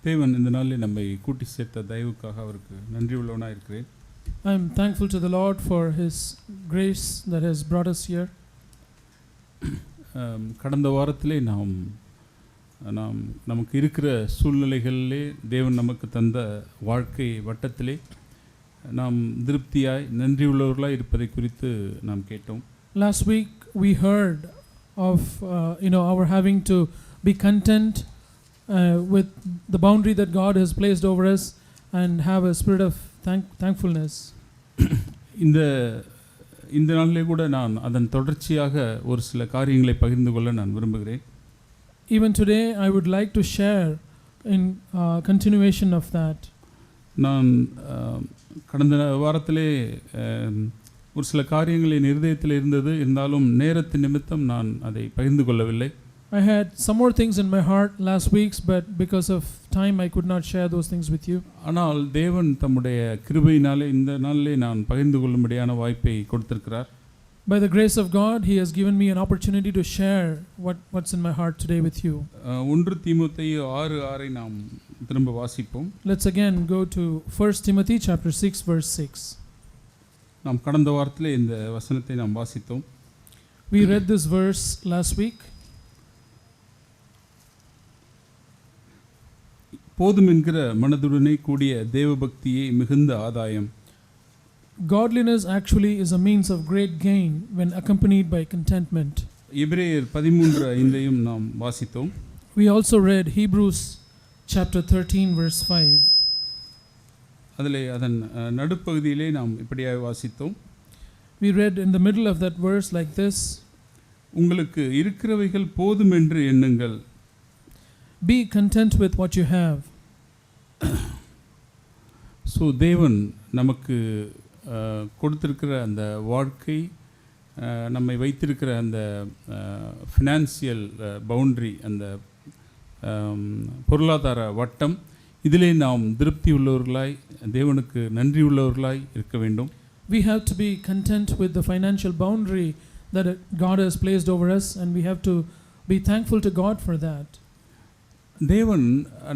தேவன் இந்த நாளில் நம்மை கூட்டி சேர்த்த தயவுக்காக அவருக்கு நன்றி உள்ளவனாக இருக்கிறேன். I am thankful to the Lord for His grace that has brought us here. கடந்த வாரத்திலே நாம் நமக்கு இருக்கிற சூழ்நிலைகளிலே தேவன் நமக்கு தந்த வாழ்க்கை வட்டத்திலே நாம் திருப்தியாய் நன்றி உள்ளவர்களாக இருப்பதை குறித்து நாம் கேட்டோம். Last week we heard of our having to be content with the boundary that God has placed over us and have a spirit of thankfulness. இந்த நாளிலே கூட நான் அதன் தொடர்ச்சியாக ஒரு சில காரியங்களை பகிர்ந்து கொள்ள நான் விரும்புகிறேன். Even today I would like to share in continuation of that. நான் கடந்த வாரத்திலே ஒரு சில காரியங்கள் என் இருதயத்தில் இருந்தாலும் நேரத்தின் நிமித்தம் நான் அதை பகிர்ந்து கொள்ளவில்லை. I had some more things in my heart last weeks, but because of time I could not share those things with you. ஆனால் தேவன் தம்முடைய கிருபையினாலே இந்த நாளிலே நான் பகிர்ந்து கொள்ளும்படியான வாய்ப்பை கொடுத்திருக்கிறார். By the grace of God, He has given me an opportunity to share what's in my heart today with you. 1 தீமோத்தேயு 6:6 நாம் திரும்ப வாசிப்போம். Let's again go to 1 Timothy chapter 6 verse 6. நாம் கடந்த வாரத்திலே இந்த வசனத்தை நாம் வாசித்தோம். We read this verse last week. போதும் என்கிற மனதுடனே கூடிய தேவபக்தியே மிகுந்த ஆதாயம். Godliness actually is a means of great gain when accompanied by contentment. எபிரேயர் 13:5 நாம் வாசித்தோம். We also read Hebrews chapter 13 verse 5. அதிலே அதன் நடுப்பகுதியிலே நாம் இப்படியாக வாசித்தோம். We read in the middle of that verse like this. உங்களுக்கு இருக்கிறவைகள் போதும் என்று எண்ணுங்கள். Be content with what you have. So தேவன் நமக்கு கொடுத்திருக்கிற அந்த வாழ்க்கை, நம்மை வைத்திருக்கிற அந்த ஃபினான்சியல் பவுண்ட்ரி, அந்த பொருளாதார வட்டம், இதிலே நாம் திருப்தி உள்ளவர்களாய் தேவனுக்கு நன்றி உள்ளவர்களாய் இருக்க வேண்டும். We have to be content with the financial boundary that God has placed over us, and we have to be thankful to God for that. தேவன்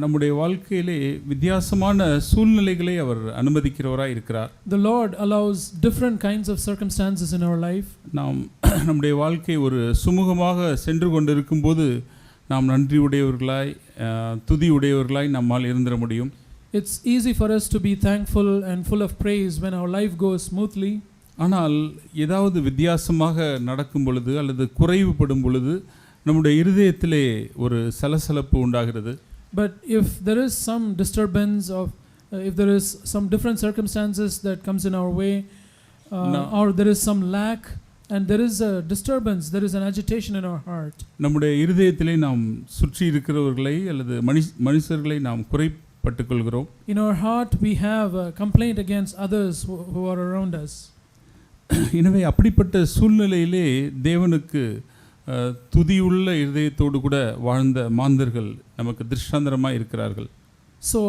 நம்முடைய வாழ்க்கையிலே வித்தியாசமான சூழ்நிலைகளை அவர் அனுமதிக்கிறவராய் இருக்கிறார். The Lord allows different kinds of circumstances in our life. நாம் நம்முடைய வாழ்க்கை ஒரு சுமூகமாக சென்று கொண்டிருக்கும்போது நாம் நன்றி உடையவர்களாய் துதி உடையவர்களாய் நம்மால் இருந்திட முடியும். It's easy for us to be thankful and full of praise when our life goes smoothly. ஆனால் ஏதாவது வித்தியாசமாக நடக்கும் பொழுது அல்லது குறைவுபடும் பொழுது நம்முடைய இருதயத்திலே ஒரு சலசலப்பு உண்டாகிறது. But if there is some disturbance if there is some different circumstances that comes in our way, or there is some lack and there is a disturbance, there is an agitation in our heart. நம்முடைய இருதயத்திலே நாம் சுற்றி இருக்கிறவர்களை அல்லது மனுஷர்களை நாம் குறைபட்டுக் கொள்கிறோம். In our heart we have a complaint against others who are around us. எனவே அப்படிப்பட்ட சூழ்நிலையிலே தேவனுக்கு துதியுள்ள இருதயத்தோடு கூட வாழ்ந்த மாந்தர்கள் நமக்கு திருஷ்டாந்தரமாக இருக்கிறார்கள். So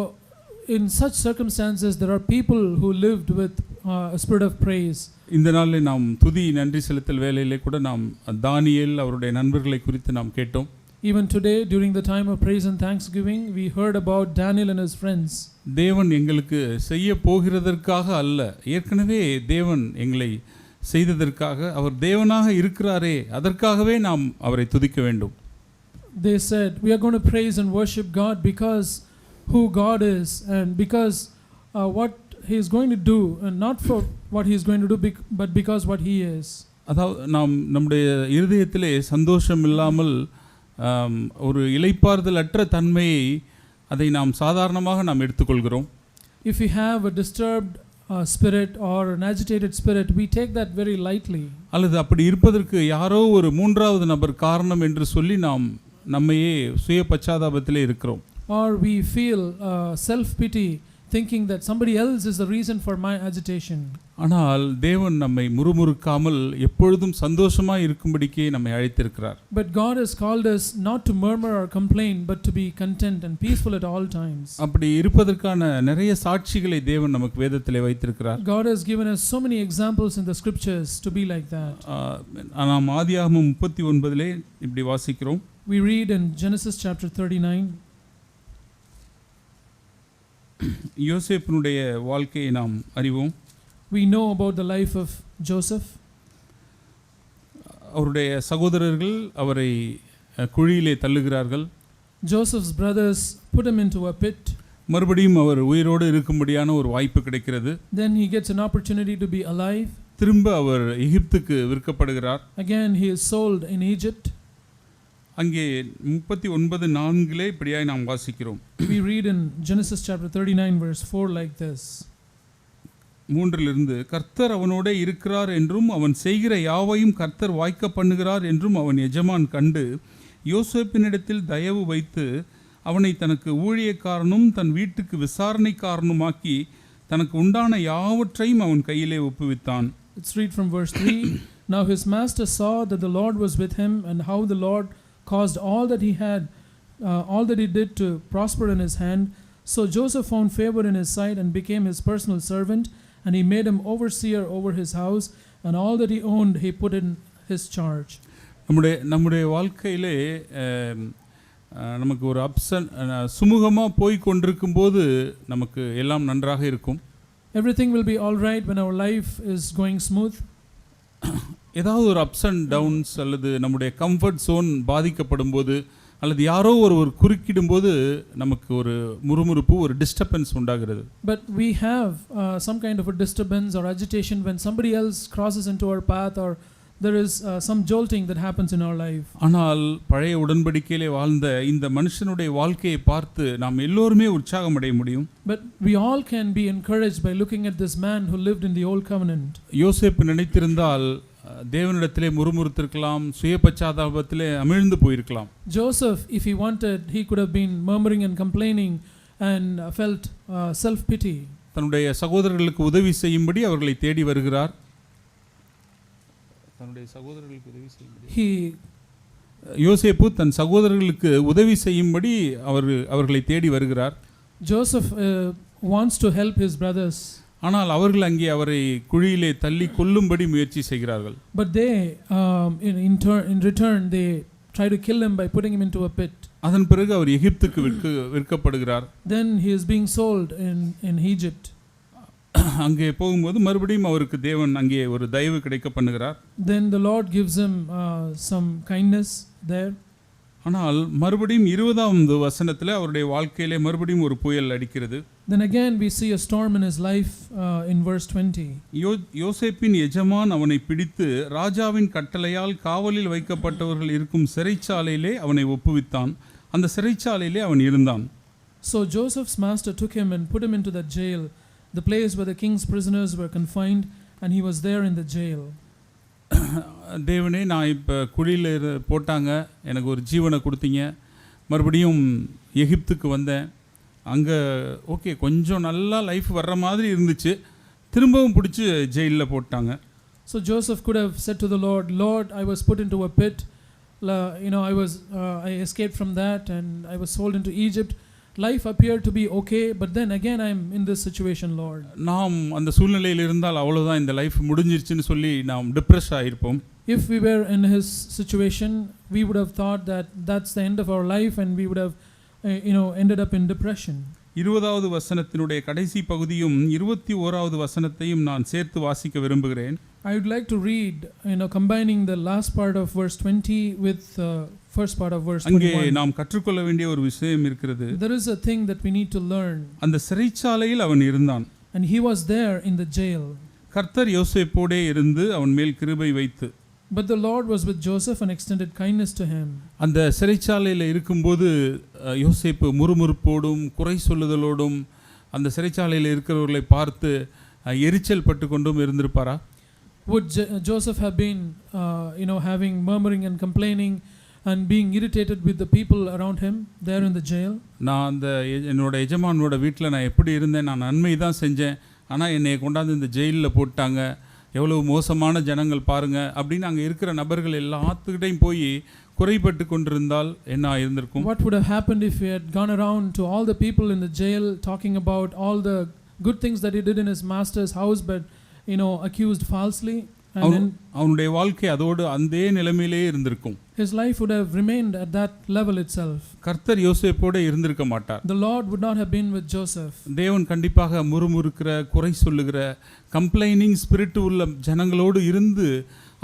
in such circumstances there are people who lived with a spirit of praise. இந்த நாளில் நாம் துதி நன்றி செலுத்தல் வேளையிலே கூட நாம் தானியேல் அவருடைய நண்பர்களை குறித்து நாம் கேட்டோம். Even today during the time of praise and thanksgiving we heard about Daniel and his friends. தேவன் எங்களுக்கு செய்ய போகிறதற்காக அல்ல, ஏற்கனவே தேவன் எங்களை செய்ததற்காக, அவர் தேவனாக இருக்கிறாரே அதற்காகவே நாம் அவரை துதிக்க வேண்டும். They said we are going to praise and worship God because who God is and because what he is going to do, and not for what he is going to do but because what he is. அதாவது நாம் நம்முடைய இருதயத்திலே சந்தோஷம் இல்லாமல் ஒரு இளைப்பாறுதல் அற்ற தன்மையை அதை நாம் சாதாரணமாக நாம் எடுத்துக்கொள்கிறோம். If we have a disturbed spirit or an agitated spirit, we take that very lightly. அல்லது அப்படி இருப்பதற்கு யாரோ ஒரு மூன்றாவது நபர் காரணம் என்று சொல்லி நாம் நம்மையே சுய பச்சாதாபத்திலே இருக்கிறோம். Or we feel self pity, thinking that somebody else is the reason for my agitation. ஆனால் தேவன் நம்மை முறுமுறுக்காமல் எப்பொழுதும் சந்தோஷமாய் இருக்கும்படிக்கே நம்மை அழைத்திருக்கிறார். But God has called us not to murmur or complain but to be content and peaceful at all times. அப்படி இருப்பதற்கான நிறைய சாட்சிகளை தேவன் நமக்கு வேதத்திலே வைத்திருக்கிறார். God has given us so many examples in the scriptures to be like that. நாம் ஆதியாகமம் 39 இப்படி வாசிக்கிறோம். We read in Genesis chapter 39. யோசேப்பினுடைய வாழ்க்கையை நாம் அறிவோம். We know about the life of Joseph. அவருடைய சகோதரர்கள் அவரை குழியிலே தள்ளுகிறார்கள். Joseph's brothers put him into a pit. மறுபடியும் அவர் உயிரோடு இருக்கும்படியான ஒரு வாய்ப்பு கிடைக்கிறது. Then he gets an opportunity to be alive. திரும்ப அவர் எகிப்துக்கு விற்கப்படுகிறார். Again he is sold in Egypt. அங்கே 39:4 இப்படியாய் நாம் வாசிக்கிறோம். We read in Genesis chapter 39 verse 4 like this. 3 கர்த்தர் அவனோட இருக்கிறார் என்றும் அவன் செய்கிற யாவையும் கர்த்தர் வாய்க்க பண்ணுகிறார் என்றும் அவன் எஜமான் கண்டு யோசேப்பினிடத்தில் தயவு வைத்து அவனை தனக்கு ஊழியக்காரனும் தன் வீட்டுக்கு விசாரணைக்காரனுமாக்கி தனக்கு உண்டான யாவற்றையும் அவன் கையிலே ஒப்புவித்தான். Let's read from verse 3. Now his master saw that the Lord was with him, and how the Lord caused all that he did to prosper in his hand. So Joseph found favor in his sight and became his personal servant, and he made him overseer over his house, and all that he owned he put in his charge. நம்முடைய வாழ்க்கையிலே நமக்கு ஒரு சுமூகமாக போய் கொண்டிருக்கும் போது நமக்கு எல்லாம் நன்றாக இருக்கும். Everything will be all right when our life is going smooth. ஏதாவது ஒரு அப்ஸ் அண்ட் டவுன்ஸ் அல்லது நம்முடைய கம்ஃபர்ட் ஜோன் பாதிக்கப்படும் போது அல்லது யாரோ ஒருவர் குறுக்கிடும் போது நமக்கு ஒரு முறுமுறுப்பு, ஒரு டிஸ்டர்பன்ஸ் உண்டாகிறது. But we have some kind of a disturbance or agitation when somebody else crosses into our path, or there is some jolting that happens in our life. ஆனால் பழைய உடன்படிக்கையிலே வாழ்ந்த இந்த மனுஷனுடைய வாழ்க்கையை பார்த்து நாம் எல்லோருமே உற்சாகம் அடைய முடியும். But we all can be encouraged by looking at this man who lived in the old covenant. யோசேப்பு நினைத்திருந்தால் தேவனிடத்திலே முறுமுறுத்திருக்கலாம், சுய பச்சாதாபத்திலே அமிழ்ந்து போயிருக்கலாம். Joseph, if he wanted, he could have been murmuring and complaining and felt self pity. தன்னுடைய சகோதரர்களுக்கு உதவி செய்யும்படி அவர்களை தேடி வருகிறார். யோசேப்பு தன் சகோதரர்களுக்கு உதவி செய்யும்படி அவர்களை தேடி வருகிறார். Joseph wants to help his brothers. ஆனால் அவர்கள் அங்கே அவரை குழியிலே தள்ளி கொல்லும்படி முயற்சி செய்கிறார்கள். But they in return they try to kill him by putting him into a pit. அதன் பிறகு அவர் எகிப்துக்கு விற்கப்படுகிறார். Then he is being sold in Egypt. அங்கே போகும்போது மறுபடியும் அவருக்கு தேவன் அங்கே ஒரு தயவு கிடைக்க பண்ணுகிறார். Then the Lord gives him some kindness there. ஆனால் மறுபடியும் 20வது வசனத்திலே அவருடைய வாழ்க்கையிலே மறுபடியும் ஒரு புயல் அடிக்கிறது. Then again we see a storm in his life in verse 20. யோசேப்பின் எஜமான் அவனை பிடித்து ராஜாவின் கட்டளையால் காவலில் வைக்கப்பட்டவர்கள் இருக்கும் சிறைச்சாலையிலே அவனை ஒப்புவித்தான். அந்த சிறைச்சாலையிலே அவன் இருந்தான். So Joseph's master took him and put him into the jail, the place where the king's prisoners were confined, and he was there in the jail. தேவனே, நான் இப்போ குழியில் போட்டாங்க, எனக்கு ஒரு ஜீவனை கொடுத்தீங்க, மறுபடியும் எகிப்துக்கு வந்தேன், அங்கே ஓகே கொஞ்சம் நல்லா லைஃப் வர்ற மாதிரி இருந்துச்சு, திரும்பவும் பிடிச்சி ஜெயிலில் போட்டாங்க. So Joseph could have said to the Lord, Lord, I was put into a pit, I escaped from that and I was sold into Egypt. Life appeared to be okay, but then again I am in this situation, Lord. நாம் அந்த சூழ்நிலையில் இருந்தால் அவ்வளவுதான், இந்த life முடிஞ்சிருச்சுன்னு சொல்லி நாம் depress ஆயிருப்போம். If we were in his situation, we would have thought that that's the end of our life and we would have ended up in depression. 20வது வசனத்தினுடைய கடைசி பகுதியும் 21வது வசனத்தையும் நான் சேர்த்து வாசிக்க விரும்புகிறேன். I would like to read, combining the last part of verse 20 with first part of verse 21. அங்கே நாம் கற்றுக்கொள்ள வேண்டிய ஒரு விஷயம் இருக்கிறது. There is a thing that we need to learn. அந்த சிறைச்சாலையில் அவன் இருந்தான். And he was there in the jail. கர்த்தர் யோசேப்போடே இருந்து அவன் மேல் கிருபை வைத்து. But the Lord was with Joseph and extended kindness to him. அந்த சிறைச்சாலையில் இருக்கும்போது யோசேப்பு முறுமுறுப்போடும் குறை சொல்லுதலோடும் அந்த சிறைச்சாலையில் இருக்கிறவர்களை பார்த்து எரிச்சல் பட்டு கொண்டும் இருந்திருப்பாரா? Would Joseph have been having murmuring and complaining and being irritated with the people around him there in the jail? நான் அந்த என்னோட எஜமானோட வீட்டில் நான் எப்படி இருந்தேன், நான் நன்மை தான் செஞ்சேன், ஆனால் என்னை கொண்டாந்து இந்த ஜெயிலில் போட்டாங்க, எவ்வளவு மோசமான ஜனங்கள் பாருங்க அப்படின்னு அங்கே இருக்கிற நபர்கள் எல்லாத்துக்கிட்டையும் போய் குறைபட்டு கொண்டிருந்தால் என்ன இருந்திருக்கும்? What would have happened if he had gone around to all the people in the jail talking about all the good things that he did in his master's house but accused falsely? அவனுடைய வாழ்க்கை அதோடு அந்த நிலைமையிலே இருந்திருக்கும். His life would have remained at that level itself. கர்த்தர் யோசேப்போட இருந்திருக்க மாட்டார். The Lord would not have been with Joseph. தேவன் கண்டிப்பாக முறுமுறுக்கிற, குறை சொல்லுகிற, கம்ப்ளைனிங் ஸ்பிரிட் உள்ள ஜனங்களோடு இருந்து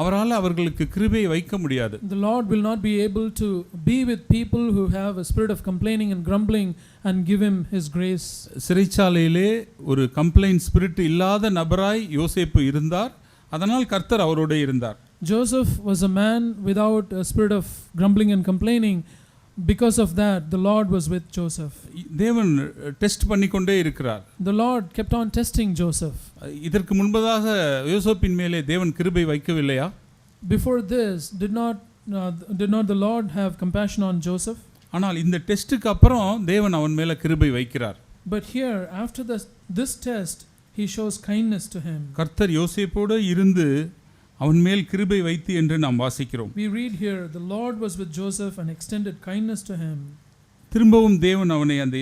அவரால் அவர்களுக்கு கிருபையை வைக்க முடியாது. The Lord will not be able to be with people who have a spirit of complaining and grumbling and give him his grace. சிறைச்சாலையிலே ஒரு கம்ப்ளைண்ட் ஸ்பிரிட் இல்லாத நபராய் யோசேப்பு இருந்தார். அதனால் கர்த்தர் அவரோடு இருந்தார். Joseph was a man without a spirit of grumbling and complaining. Because of that, the Lord was with Joseph. தேவன் டெஸ்ட் பண்ணிக்கொண்டே இருக்கிறார். The Lord kept on testing Joseph. இதற்கு முன்பதாக யோசேப்பின் மேலே தேவன் கிருபை வைக்கவில்லையா? Before this, did not the Lord have compassion on Joseph? ஆனால் இந்த டெஸ்டுக்கு அப்புறம் தேவன் அவன் மேலே கிருபை வைக்கிறார். But here, after this test, he shows kindness to him. கர்த்தர் யோசேப்போடு இருந்து அவன் மேல் கிருபை வைத்து என்று நாம் வாசிக்கிறோம். We read here, the Lord was with Joseph and extended kindness to him. திரும்பவும் தேவன் அவனை அந்த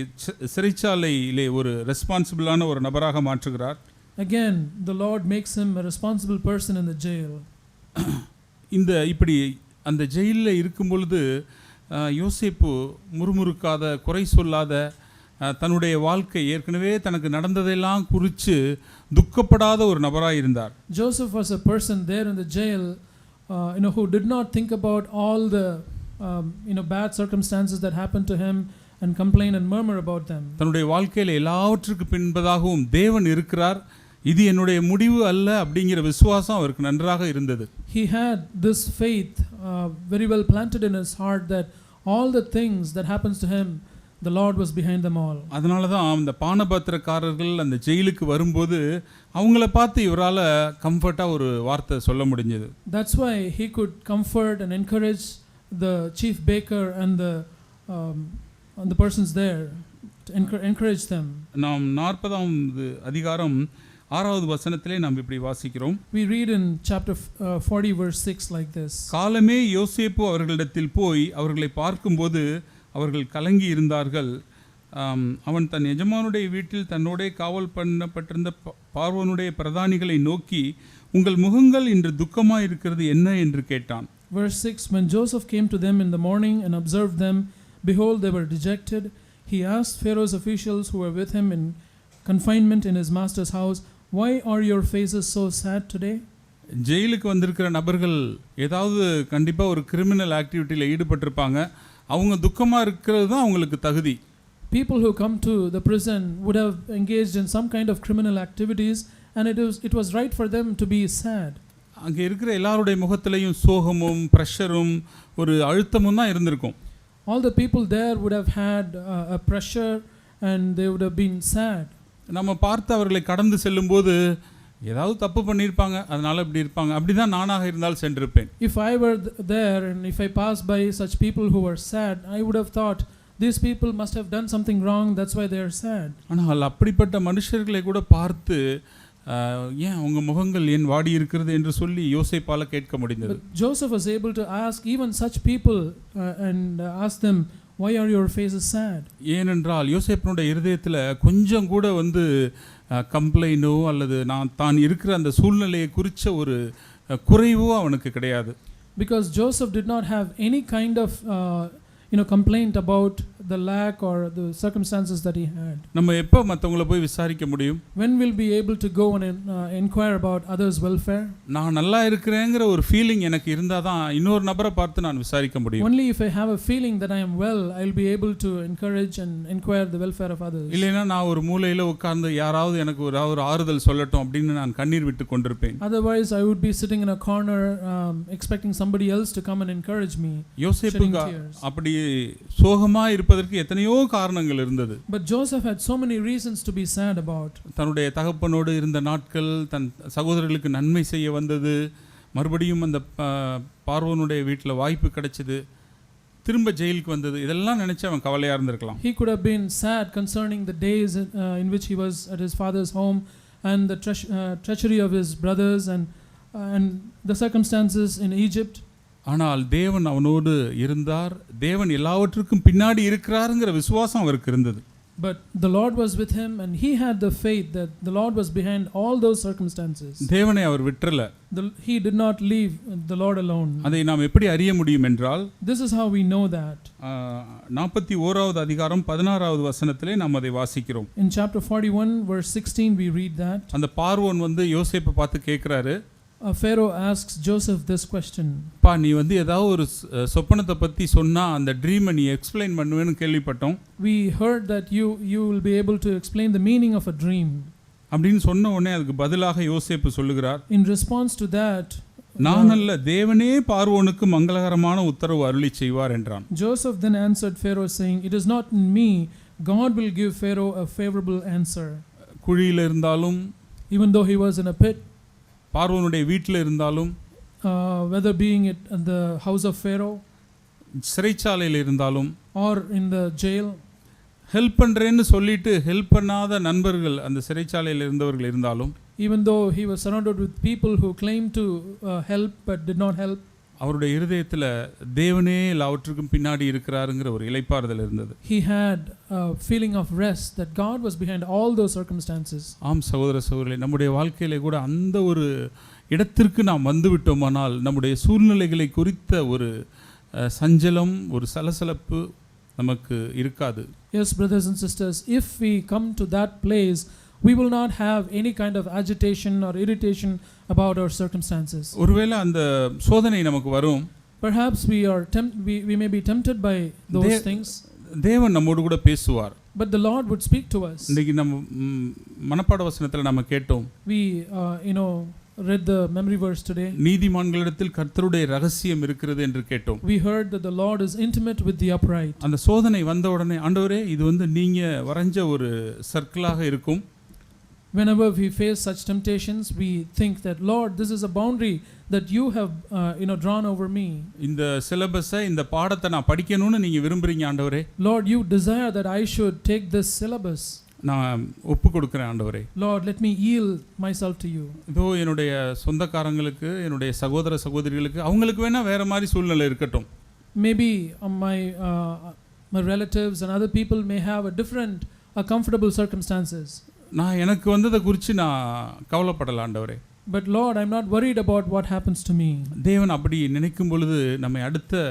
சிறைச்சாலையிலே ஒரு ரெஸ்பான்சிபிளான ஒரு நபராக மாற்றுகிறார். Again, the Lord makes him a responsible person in the jail. இப்படி அந்த ஜெயிலில் இருக்கும் பொழுது யோசேப்பு முறுமுறுக்காத, குறை சொல்லாத, தன்னுடைய வாழ்க்கை ஏற்கனவே தனக்கு நடந்ததெல்லாம் குறித்து துக்கப்படாத ஒரு நபராக இருந்தார். Joseph was a person there in the jail, who did not think about all the bad circumstances that happened to him and complain and murmur about them. தன்னுடைய வாழ்க்கையில் எல்லாவற்றுக்கு பின்பதாகவும் தேவன் இருக்கிறார், இது என்னுடைய முடிவு அல்ல அப்படிங்கிற விசுவாசம் அவருக்கு நன்றாக இருந்தது. He had this faith very well planted in his heart that all the things that happens to him, the Lord was behind them all. அதனால தான் அந்த பானபாத்திரக்காரர்கள் அந்த ஜெயிலுக்கு வரும்போது அவங்கள பார்த்து இவரால் கம்ஃபர்ட்டாக ஒரு வார்த்தை சொல்ல முடிஞ்சது. That's why he could comfort and encourage the chief baker and the persons there, to encourage them. நாம் 40வது அதிகாரம் 6வது வசனத்திலே நாம் இப்படி வாசிக்கிறோம். We read in chapter 40 verse 6 like this. காலமே யோசேப்பு அவர்களிடத்தில் போய் அவர்களை பார்க்கும்போது அவர்கள் கலங்கி இருந்தார்கள். அவன் தன் எஜமானுடைய வீட்டில் தன்னோடே காவல் பண்ணப்பட்டிருந்த பார்வோனுடைய பிரதானிகளை நோக்கி, உங்கள் முகங்கள் இன்று துக்கமாக இருக்கிறது என்ன என்று கேட்டான். Verse 6, when Joseph came to them in the morning and observed them, behold, they were dejected. He asked Pharaoh's officials who were with him in confinement in his master's house, why are your faces so sad today? ஜெயிலுக்கு வந்திருக்கிற நபர்கள் ஏதாவது கண்டிப்பாக ஒரு criminal ஆக்டிவிட்டியில் ஈடுபட்டிருப்பாங்க. அவங்க துக்கமாக இருக்கிறது தான் அவங்களுக்கு தகுதி. People who come to the prison would have engaged in some kind of criminal activities, and it was right for them to be sad. அங்கே இருக்கிற எல்லாருடைய முகத்திலையும் சோகமும் பிரஷரும் ஒரு அழுத்தமும் தான் இருந்திருக்கும். All the people there would have had a pressure and they would have been sad. நம்ம பார்த்து அவர்களை கடந்து செல்லும்போது ஏதாவது தப்பு பண்ணியிருப்பாங்க, அதனால இப்படி இருப்பாங்க, அப்படி தான் நானாக இருந்தால் சென்றிருப்பேன். If I were there and if I passed by such people who were sad, I would have thought these people must have done something wrong, that's why they are sad. ஆனால் அப்படிப்பட்ட மனுஷர்களை கூட பார்த்து ஏன் உங்க முகங்கள் ஏன் வாடி இருக்கிறது என்று சொல்லி யோசேப்பால கேட்க முடிந்தது. Joseph was able to ask even such people and ask them, why are your faces sad? ஏனென்றால் யோசேப்பினுடைய இருதயத்தில் கொஞ்சம் கூட கம்ப்ளைனோ அல்லது தான் இருக்கிற அந்த சூழ்நிலையை குறித்த ஒரு குறைவோ அவனுக்கு கிடையாது. Because Joseph did not have any kind of complaint about the lack or the circumstances that he had. நம்ம எப்போ மற்றவங்களை போய் விசாரிக்க முடியும்? When will be able to go and inquire about others' welfare? நான் நல்லா இருக்கிறேங்கிற ஒரு ஃபீலிங் எனக்கு இருந்தால் தான் இன்னொரு நபரை பார்த்து நான் விசாரிக்க முடியும். Only if I have a feeling that I am well, I will be able to encourage and inquire the welfare of others. இல்லைன்னா நான் ஒரு மூலையில் உட்கார்ந்து யாராவது எனக்கு ஒரு ஆறுதல் சொல்லட்டும் அப்படின்னு நான் கண்ணீர் விட்டு கொண்டிருப்பேன். Otherwise I would be sitting in a corner expecting somebody else to come and encourage me. யோசேப்புக்கு அப்படி சோகமா இருப்பதற்கு எத்தனையோ காரணங்கள் இருந்தது. But Joseph had so many reasons to be sad about. தன்னுடைய தகப்பனோடு இருந்த நாட்கள், தன் சகோதரர்களுக்கு நன்மை செய்ய வந்தது, மறுபடியும் அந்த பார்வோனுடைய வீட்டில் வாய்ப்பு கிடைச்சது, திரும்ப ஜெயிலுக்கு வந்தது, இதெல்லாம் நினைச்சு அவன் கவலையா இருந்திருக்கலாம். He could have been sad concerning the days in which he was at his father's home and the treachery of his brothers and the circumstances in Egypt. ஆனால் தேவன் அவனோடு இருந்தார், தேவன் எல்லாவற்றுக்கும் பின்னாடி இருக்கிறாருங்கிற விசுவாசம் அவருக்கு இருந்தது. But the Lord was with him, and he had the faith that the Lord was behind all those circumstances. தேவனை அவர் விட்டுறல. He did not leave the Lord alone. அதை நாம் எப்படி அறிய முடியும் என்றால், This is how we know that. 41வது அதிகாரம் 16வது வசனத்திலே நாம் அதை வாசிக்கிறோம். In chapter 41 verse 16 we read that. அந்த பார்வோன் வந்து யோசேப்பை பார்த்து கேட்கிறாரு, Pharaoh asks Joseph this question. பா நீ வந்து ஏதாவது ஒரு சொப்பனத்தை பற்றி சொன்னால் அந்த ட்ரீமை நீ எக்ஸ்பிளைன் பண்ணுவேன்னு கேள்விப்பட்டோம். We heard that you will be able to explain the meaning of a dream. அப்படின்னு சொன்ன உடனே அதுக்கு பதிலாக யோசேப்பு சொல்லுகிறார், In response to that, நான் அல்ல, தேவனே பார்வோனுக்கு மங்களகரமான உத்தரவு அருளி செய்வார் என்றான். Joseph then answered Pharaoh saying, It is not in me, God will give Pharaoh a favorable answer. குழியில் இருந்தாலும், even though he was in a pit, பார்வோனுடைய வீட்டில் இருந்தாலும், whether being it in the house of Pharaoh, சிறைச்சாலையில் இருந்தாலும், or in the jail, help பண்ணுறேன்னு சொல்லிட்டு help பண்ணாத நண்பர்கள் அந்த சிறைச்சாலையில் இருந்தவர்கள் இருந்தாலும், even though he was surrounded with people who claimed to help but did not help, அவருடைய இருதயத்தில் தேவனே எல்லாவற்றுக்கும் பின்னாடி இருக்கிறாருங்கிற ஒரு இளைப்பாறுதல் இருந்தது. He had a feeling of rest that God was behind all those circumstances. ஆம் சகோதர சகோதரிகளே, நம்முடைய வாழ்க்கையிலே கூட அந்த ஒரு இடத்திற்கு நாம் வந்து விட்டோமானால் நம்முடைய சூழ்நிலைகளை குறித்த ஒரு சஞ்சலம், ஒரு சலசலப்பு நமக்கு இருக்காது. Yes, brothers and sisters, if we come to that place, we will not have any kind of agitation or irritation about our circumstances. ஒருவேளை அந்த சோதனை நமக்கு வரும். Perhaps we may be tempted by those things. தேவன் நம்மோடு கூட பேசுவார். But the Lord would speak to us. இன்னைக்கு நம்ம மனப்பாட வசனத்தில் நம்ம கேட்டோம். We read the memory verse today. நீதிமான்களிடத்தில் கர்த்தருடைய ரகசியம் இருக்கிறது என்று கேட்டோம். We heard that the Lord is intimate with the upright. அந்த சோதனை வந்த உடனே, ஆண்டவரே இது வந்து நீங்க வரைஞ்ச ஒரு சர்க்கிளாக இருக்கும். Whenever we face such temptations, we think that Lord, this is a boundary that you have drawn over me. இந்த சிலபஸை, இந்த பாடத்தை நான் படிக்கணும்னு நீங்க விரும்புறீங்க ஆண்டவரே. Lord, you desire that I should take this syllabus. நான் ஒப்பு கொடுக்கிறேன் ஆண்டவரே. Lord, let me yield myself to you. இதோ என்னுடைய சொந்தக்காரங்களுக்கு, என்னுடைய சகோதர சகோதரிகளுக்கு, அவங்களுக்கு வேணா வேற மாதிரி சூழ்நிலை இருக்கட்டும். Maybe my relatives and other people may have a different comfortable circumstances. நான் எனக்கு வந்ததை குறித்து நான் கவலைப்படல ஆண்டவரே. But Lord, I'm not worried about what happens to me. தேவன் அப்படி நினைக்கும் பொழுது நம்மை அடுத்த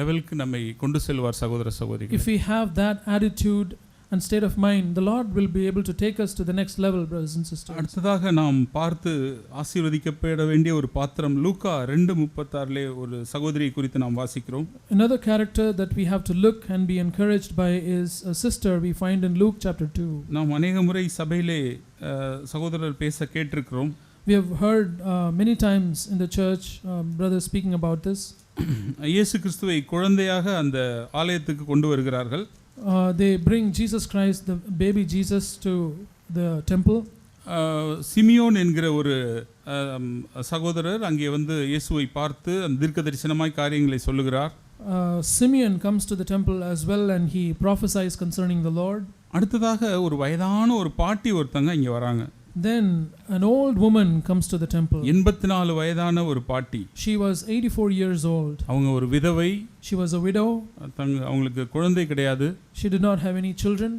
லெவலுக்கு நம்மை கொண்டு செல்வார் சகோதர சகோதரிகளே. If we have that attitude and state of mind, the Lord will be able to take us to the next level, brothers and sisters. அடுத்ததாக நாம் பார்த்து ஆசீர்வதிக்கப்பட வேண்டிய ஒரு பாத்திரம் லூக்கா 2:36 ஒரு சகோதரியை குறித்து நாம் வாசிக்கிறோம். Another character that we have to look and be encouraged by is a sister we find in Luke chapter 2. நாம் अनेक முறை சபையிலே சகோதரர் பேச கேட்டிருக்கிறோம். We have heard many times in the church brothers speaking about this. இயேசு கிறிஸ்துவை குழந்தையாக அந்த ஆலயத்துக்கு கொண்டு வருகிறார்கள். They bring Jesus Christ, the baby Jesus, to the temple. Simeon என்கிற ஒரு சகோதரர் அங்கே வந்து இயேசுவை பார்த்து அந்த தீர்க்கதரிசனமாய் காரியங்களை சொல்லுகிறார். Simeon comes to the temple as well and he prophesies concerning the Lord. அடுத்ததாக ஒரு வயதான ஒரு பாட்டி ஒருத்தங்க இங்கே வராங்க. Then an old woman comes to the temple. 84 வயதான ஒரு பாட்டி. She was 84 years old. அவங்க ஒரு விதவை. She was a widow. அவங்களுக்கு குழந்தை கிடையாது. She did not have any children.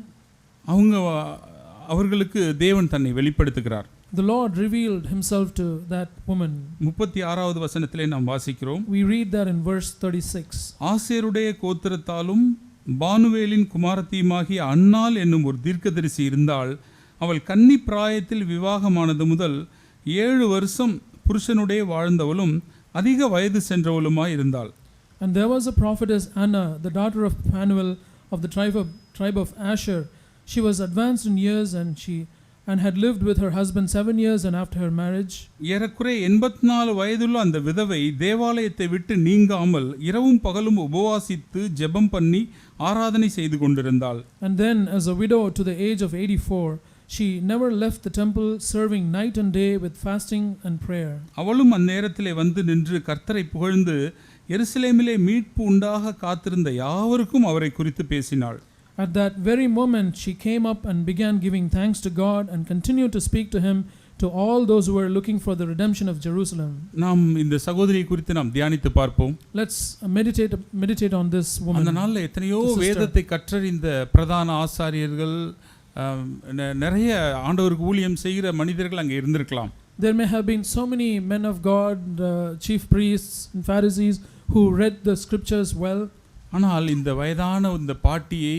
அவர்களுக்கு தேவன் தன்னை வெளிப்படுத்துகிறார். The Lord revealed himself to that woman. 36வது வசனத்திலே நாம் வாசிக்கிறோம். We read that in verse 36. ஆசேருடைய கோத்திரத்தாலும் பானுவேலின் குமாரத்தியுமாகிய அன்னாள் என்னும் ஒரு தீர்க்கதரிசி இருந்தால், அவள் கன்னி பிராயத்தில் விவாகமானது முதல் 7 வருஷம் புருஷனுடைய வாழ்ந்தவளும் அதிக வயது சென்றவளுமாய் இருந்தாள். And there was a prophetess Anna, the daughter of Phanuel of the tribe of Asher. She was advanced in years and had lived with her husband 7 years and after her marriage. ஏறக்குறைய 84 வயதுள்ள அந்த விதவை தேவாலயத்தை விட்டு நீங்காமல் இரவும் பகலும் உபவாசித்து ஜெபம் பண்ணி ஆராதனை செய்து கொண்டிருந்தாள். And then as a widow to the age of 84, she never left the temple, serving night and day with fasting and prayer. அவளும் அந்நேரத்திலே வந்து நின்று கர்த்தரை புகழ்ந்து எருசலேமிலே மீட்பு உண்டாக காத்திருந்த யாவருக்கும் அவரை குறித்து பேசினாள். At that very moment she came up and began giving thanks to God and continued to speak to him to all those who were looking for the redemption of Jerusalem. நாம் இந்த சகோதரியை குறித்து நாம் தியானித்து பார்ப்போம். Let's meditate on this woman. அந்த நாள்ல எத்தனையோ வேதத்தை கற்றறிந்த பிரதான ஆசாரியர்கள் நிறைய ஆண்டவருக்கு ஊழியம் செய்கிற மனிதர்கள் அங்கே இருந்திருக்கலாம். There may have been so many men of God, chief priests and Pharisees who read the scriptures well. ஆனால் இந்த வயதான இந்த பாட்டியை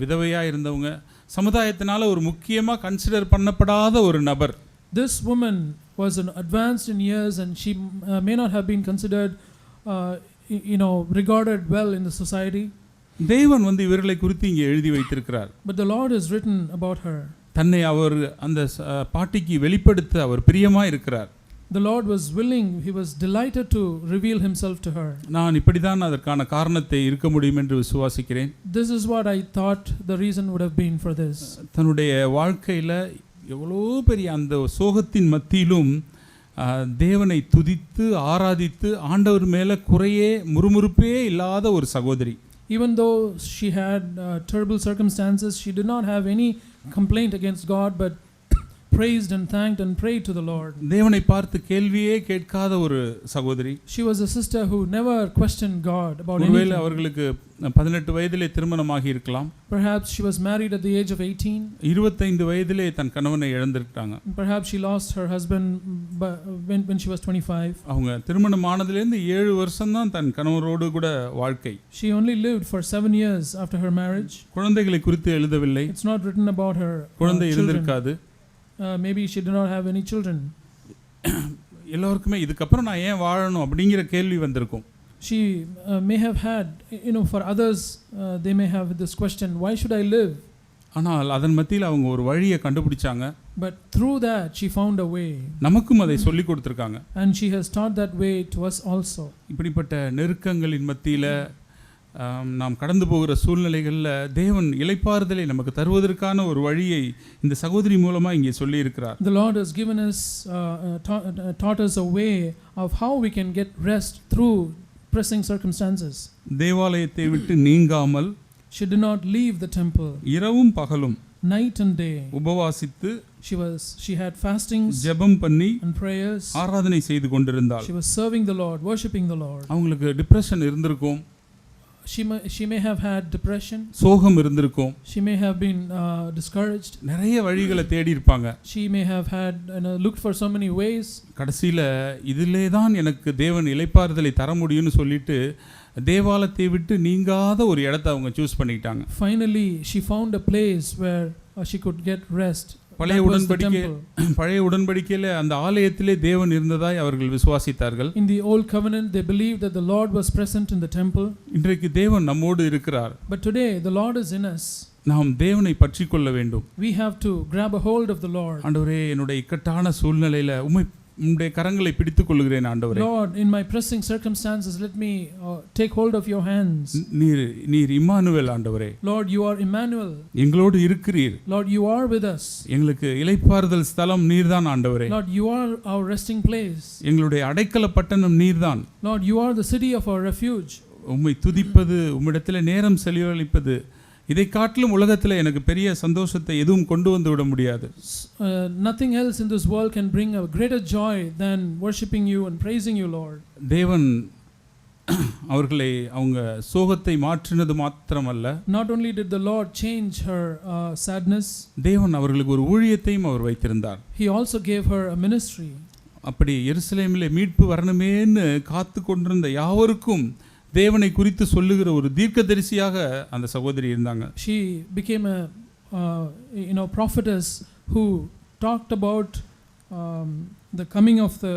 விதவையா இருந்தவங்க சமுதாயத்தினால ஒரு முக்கியமா கன்சிடர் பண்ணப்படாத ஒரு நபர். This woman was advanced in years and she may not have been considered regarded well in the society. தேவன் வந்து இவர்களை குறித்து இங்கே எழுதி வைத்திருக்கிறார். But the Lord has written about her. தன்னை அவர் அந்த பாட்டிக்கு வெளிப்படுத்த அவர் பிரியமா இருக்கிறார். The Lord was willing, he was delighted to reveal himself to her. நான் இப்படிதான் அதற்கான காரணத்தை இருக்க முடியும் என்று விசுவாசிக்கிறேன். This is what I thought the reason would have been for this. தன்னுடைய வாழ்க்கையில எவ்வளோ பெரிய அந்த சோகத்தின் மத்தியிலும் தேவனை துதித்து ஆராதித்து ஆண்டவர் மேல குறையே முறுமுறுப்பே இல்லாத ஒரு சகோதரி. Even though she had terrible circumstances, she did not have any complaint against God, but praised and thanked and prayed to the Lord. தேவனை பார்த்து கேள்வியே கேட்காத ஒரு சகோதரி. She was a sister who never questioned God about anything. ஒருவேளை அவர்களுக்கு 18 வயதிலே திருமணமாகி இருக்கலாம். Perhaps she was married at the age of 18. 25 வயதிலே தன் கணவனை இழந்துட்டாங்க. Perhaps she lost her husband when she was 25. அவங்க திருமணம் ஆனதிலிருந்து 7 வருஷம் தான் தன் கணவரோடு கூட வாழ்க்கை. She only lived for 7 years after her marriage. குழந்தைகளை குறித்து எழுதவில்லை. It's not written about her. குழந்தை இருந்திருக்காது. Maybe she did not have any children. எல்லாருக்குமே இதுக்கப்புறம் நான் ஏன் வாழணும் அப்படிங்கிற கேள்வி வந்திருக்கும். She may have had, for others they may have this question, why should I live? ஆனால் அதன் மத்தியில் அவங்க ஒரு வழியை கண்டுபிடிச்சாங்க. But through that she found a way. நமக்கும் அதை சொல்லி கொடுத்திருக்காங்க. And she has taught that way to us also. இப்படிப்பட்ட நெருக்கங்களின் மத்தியில் நாம் கடந்து போகிற சூழ்நிலைகளில் தேவன் இளைப்பாறுதலை நமக்கு தருவதற்கான ஒரு வழியை இந்த சகோதரி மூலமாக இங்கே சொல்லி இருக்கிறார். The Lord has given us taught us a way of how we can get rest through pressing circumstances. தேவாலயத்தை விட்டு நீங்காமல் she did not leave the temple. இரவும் பகலும் night and day உபவாசித்து she had fastings ஜெபம் பண்ணி and prayers. ஆராதனை செய்து கொண்டிருந்தாள். She was serving the Lord, worshiping the Lord. அவங்களுக்கு டிப்ரெஷன் இருந்திருக்கும். She may have had depression. சோகம் இருந்திருக்கும். She may have been discouraged. நிறைய வழிகளை தேடி இருப்பாங்க. She may have had looked for so many ways. கடைசியில இதிலே தான் எனக்கு தேவன் இளைப்பாறுதலை தர முடியும்னு சொல்லிட்டு தேவாலயத்தை விட்டு நீங்காத ஒரு இடத்தை அவங்க சூஸ் பண்ணிட்டாங்க. Finally she found a place where she could get rest. பழைய உடன்படிக்கையில அந்த ஆலயத்திலே தேவன் இருந்ததாய் அவர்கள் விசுவாசித்தார்கள். In the old covenant they believed that the Lord was present in the temple. இன்றைக்கு தேவன் நம்மோடு இருக்கிறார். But today the Lord is in us. நாம் தேவனை பற்றிக்கொள்ள வேண்டும். We have to grab a hold of the Lord. ஆண்டவரே என்னுடைய இக்கட்டான சூழ்நிலையில உம்முடைய கரங்களை பிடித்துக் கொள்கிறேன் ஆண்டவரே. Lord, in my pressing circumstances let me take hold of your hands. நீர் இம்மானுவேல் ஆண்டவரே. Lord, you are Emmanuel. எங்களோடு இருக்கிறீர். Lord, you are with us. எங்களுக்கு இளைப்பாறுதல் ஸ்தலம் நீர்தான் ஆண்டவரே. Lord, you are our resting place. எங்களுடைய அடைக்கல பட்டணம் நீர்தான். Lord, you are the city of our refuge. உம்மை துதிப்பது, உம்மிடத்தில் நேரம் செலவழிப்பது, இதை காட்டிலும் உலகத்தில் எனக்கு பெரிய சந்தோஷத்தை எதுவும் கொண்டு வந்து விட முடியாது. Nothing else in this world can bring a greater joy than worshiping you and praising you, Lord. தேவன் அவர்களை அவங்க சோகத்தை மாற்றினது மாத்திரமல்ல. Not only did the Lord change her sadness, தேவன் அவர்களுக்கு ஒரு ஊழியத்தையும் அவர் வைத்திருந்தார். He also gave her a ministry. அப்படி எருசலேமிலே மீட்பு வரணுமேன்னு காத்து கொண்டிருந்த யாவருக்கும் தேவனை குறித்து சொல்லுகிற ஒரு தீர்க்கதரிசியாக அந்த சகோதரி இருந்தாங்க. She became a prophetess who talked about the coming of the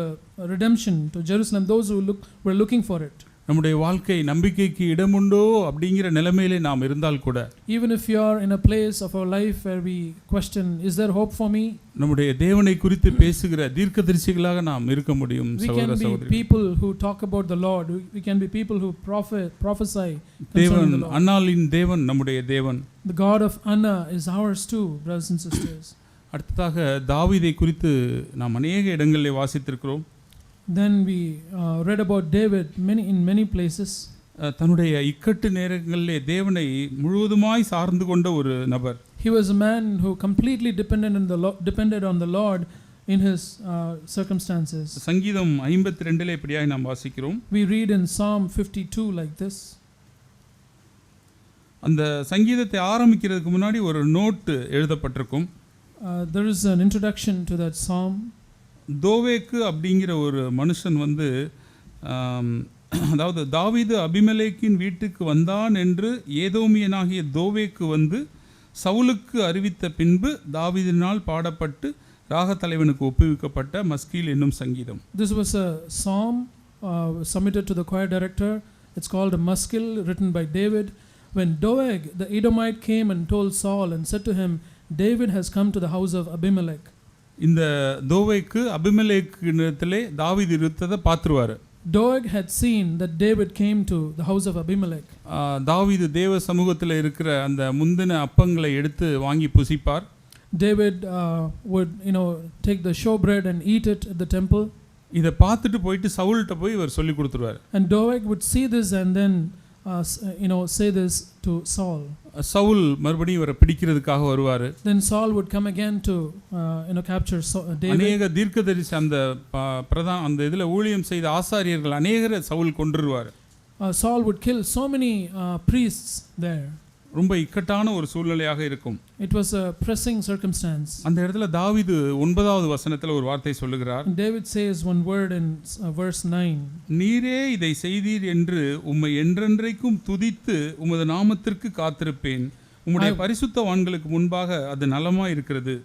redemption to Jerusalem, those who were looking for it. நம்முடைய வாழ்க்கை நம்பிக்கைக்கு இடமுண்டோ அப்படிங்கிற நிலைமையிலே நாம் இருந்தால் கூட, even if you are in a place of our life where we question, is there hope for me? நம்முடைய தேவனை குறித்து பேசுகிற தீர்க்கதரிசிகளாக நாம் இருக்க முடியும். சகோதர சகோதரி, we can be people who talk about the Lord. We can be people who prophesy. தேவன், அன்னாளின் தேவன் நம்முடைய தேவன். The God of Anna is ours too, brothers and sisters. அடுத்ததாக தாவீதை குறித்து நாம் அநேக இடங்களிலே வாசித்திருக்கிறோம். Then we read about David in many places. தன்னுடைய இக்கட்டு நேரங்களிலே தேவனை முழுவதுமாய் சார்ந்து கொண்ட ஒரு நபர். He was a man who completely depended on the Lord in his circumstances. சங்கீதம் 52 இப்படியாய் நாம் வாசிக்கிறோம். We read in Psalm 52 like this. அந்த சங்கீதத்தை ஆரம்பிக்கிறதுக்கு முன்னாடி ஒரு நோட் எழுதப்பட்டிருக்கும். There is an introduction to that psalm. தோவேக்கு அப்படிங்கிற ஒரு மனுஷன் வந்து அதாவது தாவீது அபிமெலேக்கின் வீட்டுக்கு வந்தான் என்று ஏதோமியனாகிய தோவேக்கு வந்து சவுலுக்கு அறிவித்த பின்பு தாவீதினால் பாடப்பட்டு ராகத்தலைவனுக்கு ஒப்புவிக்கப்பட்ட மஸ்கீல் என்னும் சங்கீதம். This was a psalm submitted to the choir director. It's called a maskil, written by David. When Doeg the Edomite came and told Saul and said to him, David has come to the house of Abimelech. இந்த தோவேக்கு அபிமெலேக்கிடத்திலே தாவீது இருந்ததை பார்த்துருவாரு. Doeg had seen that David came to the house of Abimelech. தாவீது தேவ சமூகத்தில் இருக்கிற அந்த முந்தின அப்பங்களை எடுத்து வாங்கி புசிப்பார். David would take the showbread and eat it at the temple. இதை பார்த்துட்டு போயிட்டு சவுல்கிட்ட போய் இவர் சொல்லி கொடுத்துருவார். And Doeg would see this and then say this to Saul. Saul மறுபடியும் இவரை பிடிக்கிறதுக்காக வருவார். Then Saul would come again to capture David. அநேக தீர்க்கதரிசி அந்த இதில் ஊழியம் செய்த ஆசாரியர்கள் அநேகரை Saul கொன்றுருவார். Saul would kill so many priests there. ரொம்ப இக்கட்டான ஒரு சூழ்நிலையாக இருக்கும். It was a pressing circumstance. அந்த இடத்துல தாவீது 9வது வசனத்தில் ஒரு வார்த்தை சொல்லுகிறார். David says one word in verse 9. நீரே இதை செய்தீர் என்று உம்மை என்றென்றைக்கும் துதித்து உமது நாமத்திற்கு காத்திருப்பேன். உம்முடைய பரிசுத்தவான்களுக்கு முன்பாக அது நலமாய் இருக்கிறது.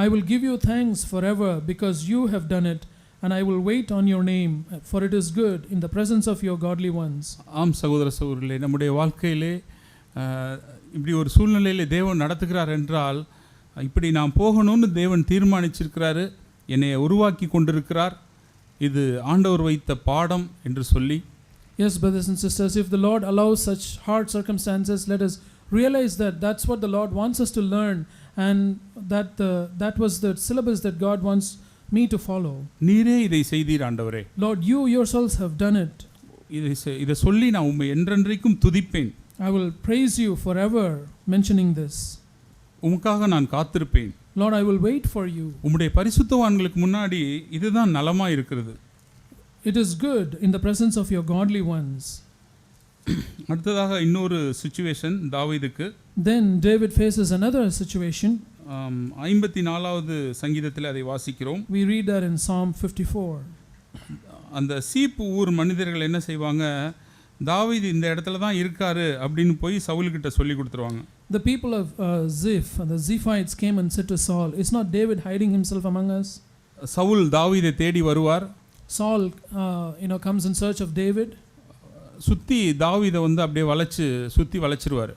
I will give you thanks forever because you have done it, and I will wait on your name, for it is good in the presence of your godly ones. ஆம் சகோதர சகோதரிகளே, நம்முடைய வாழ்க்கையிலே இப்படி ஒரு சூழ்நிலையில் தேவன் நடத்துகிறார் என்றால் இப்படி நான் போகணும்னு தேவன் தீர்மானிச்சிருக்கிறாரு, என்னை உருவாக்கி கொண்டிருக்கிறார், இது ஆண்டவர் வைத்த பாடம் என்று சொல்லி. Yes, brothers and sisters, if the Lord allows such hard circumstances, let us realize that that's what the Lord wants us to learn, and that was the syllabus that God wants me to follow. நீரே இதை செய்தீர் ஆண்டவரே. Lord, you yourselves have done it. இதை சொல்லி நான் உம்மை என்றென்றைக்கும் துதிப்பேன். I will praise you forever, mentioning this. உமக்காக நான் காத்திருப்பேன். Lord, I will wait for you. உம்முடைய பரிசுத்தவான்களுக்கு முன்னாடி இதுதான் நலமா இருக்கிறது. It is good in the presence of your godly ones. அடுத்ததாக இன்னொரு சிச்சுவேஷன் தாவீதுக்கு. Then David faces another situation. 54வது சங்கீதத்தில் அதை வாசிக்கிறோம். We read that in Psalm 54. அந்த சீப்பு ஊர் மனிதர்கள் என்ன செய்வாங்க, தாவீது இந்த இடத்துல தான் இருக்காரு அப்படின்னு போய் சவுல்கிட்ட சொல்லி கொடுத்துருவாங்க. The people of Ziph, the Ziphites came and said to Saul, is not David hiding himself among us? Saul தாவீதை தேடி வருவார். Saul comes in search of David. சுத்தி தாவீதை வந்து அப்படியே வளைச்சிருவார்.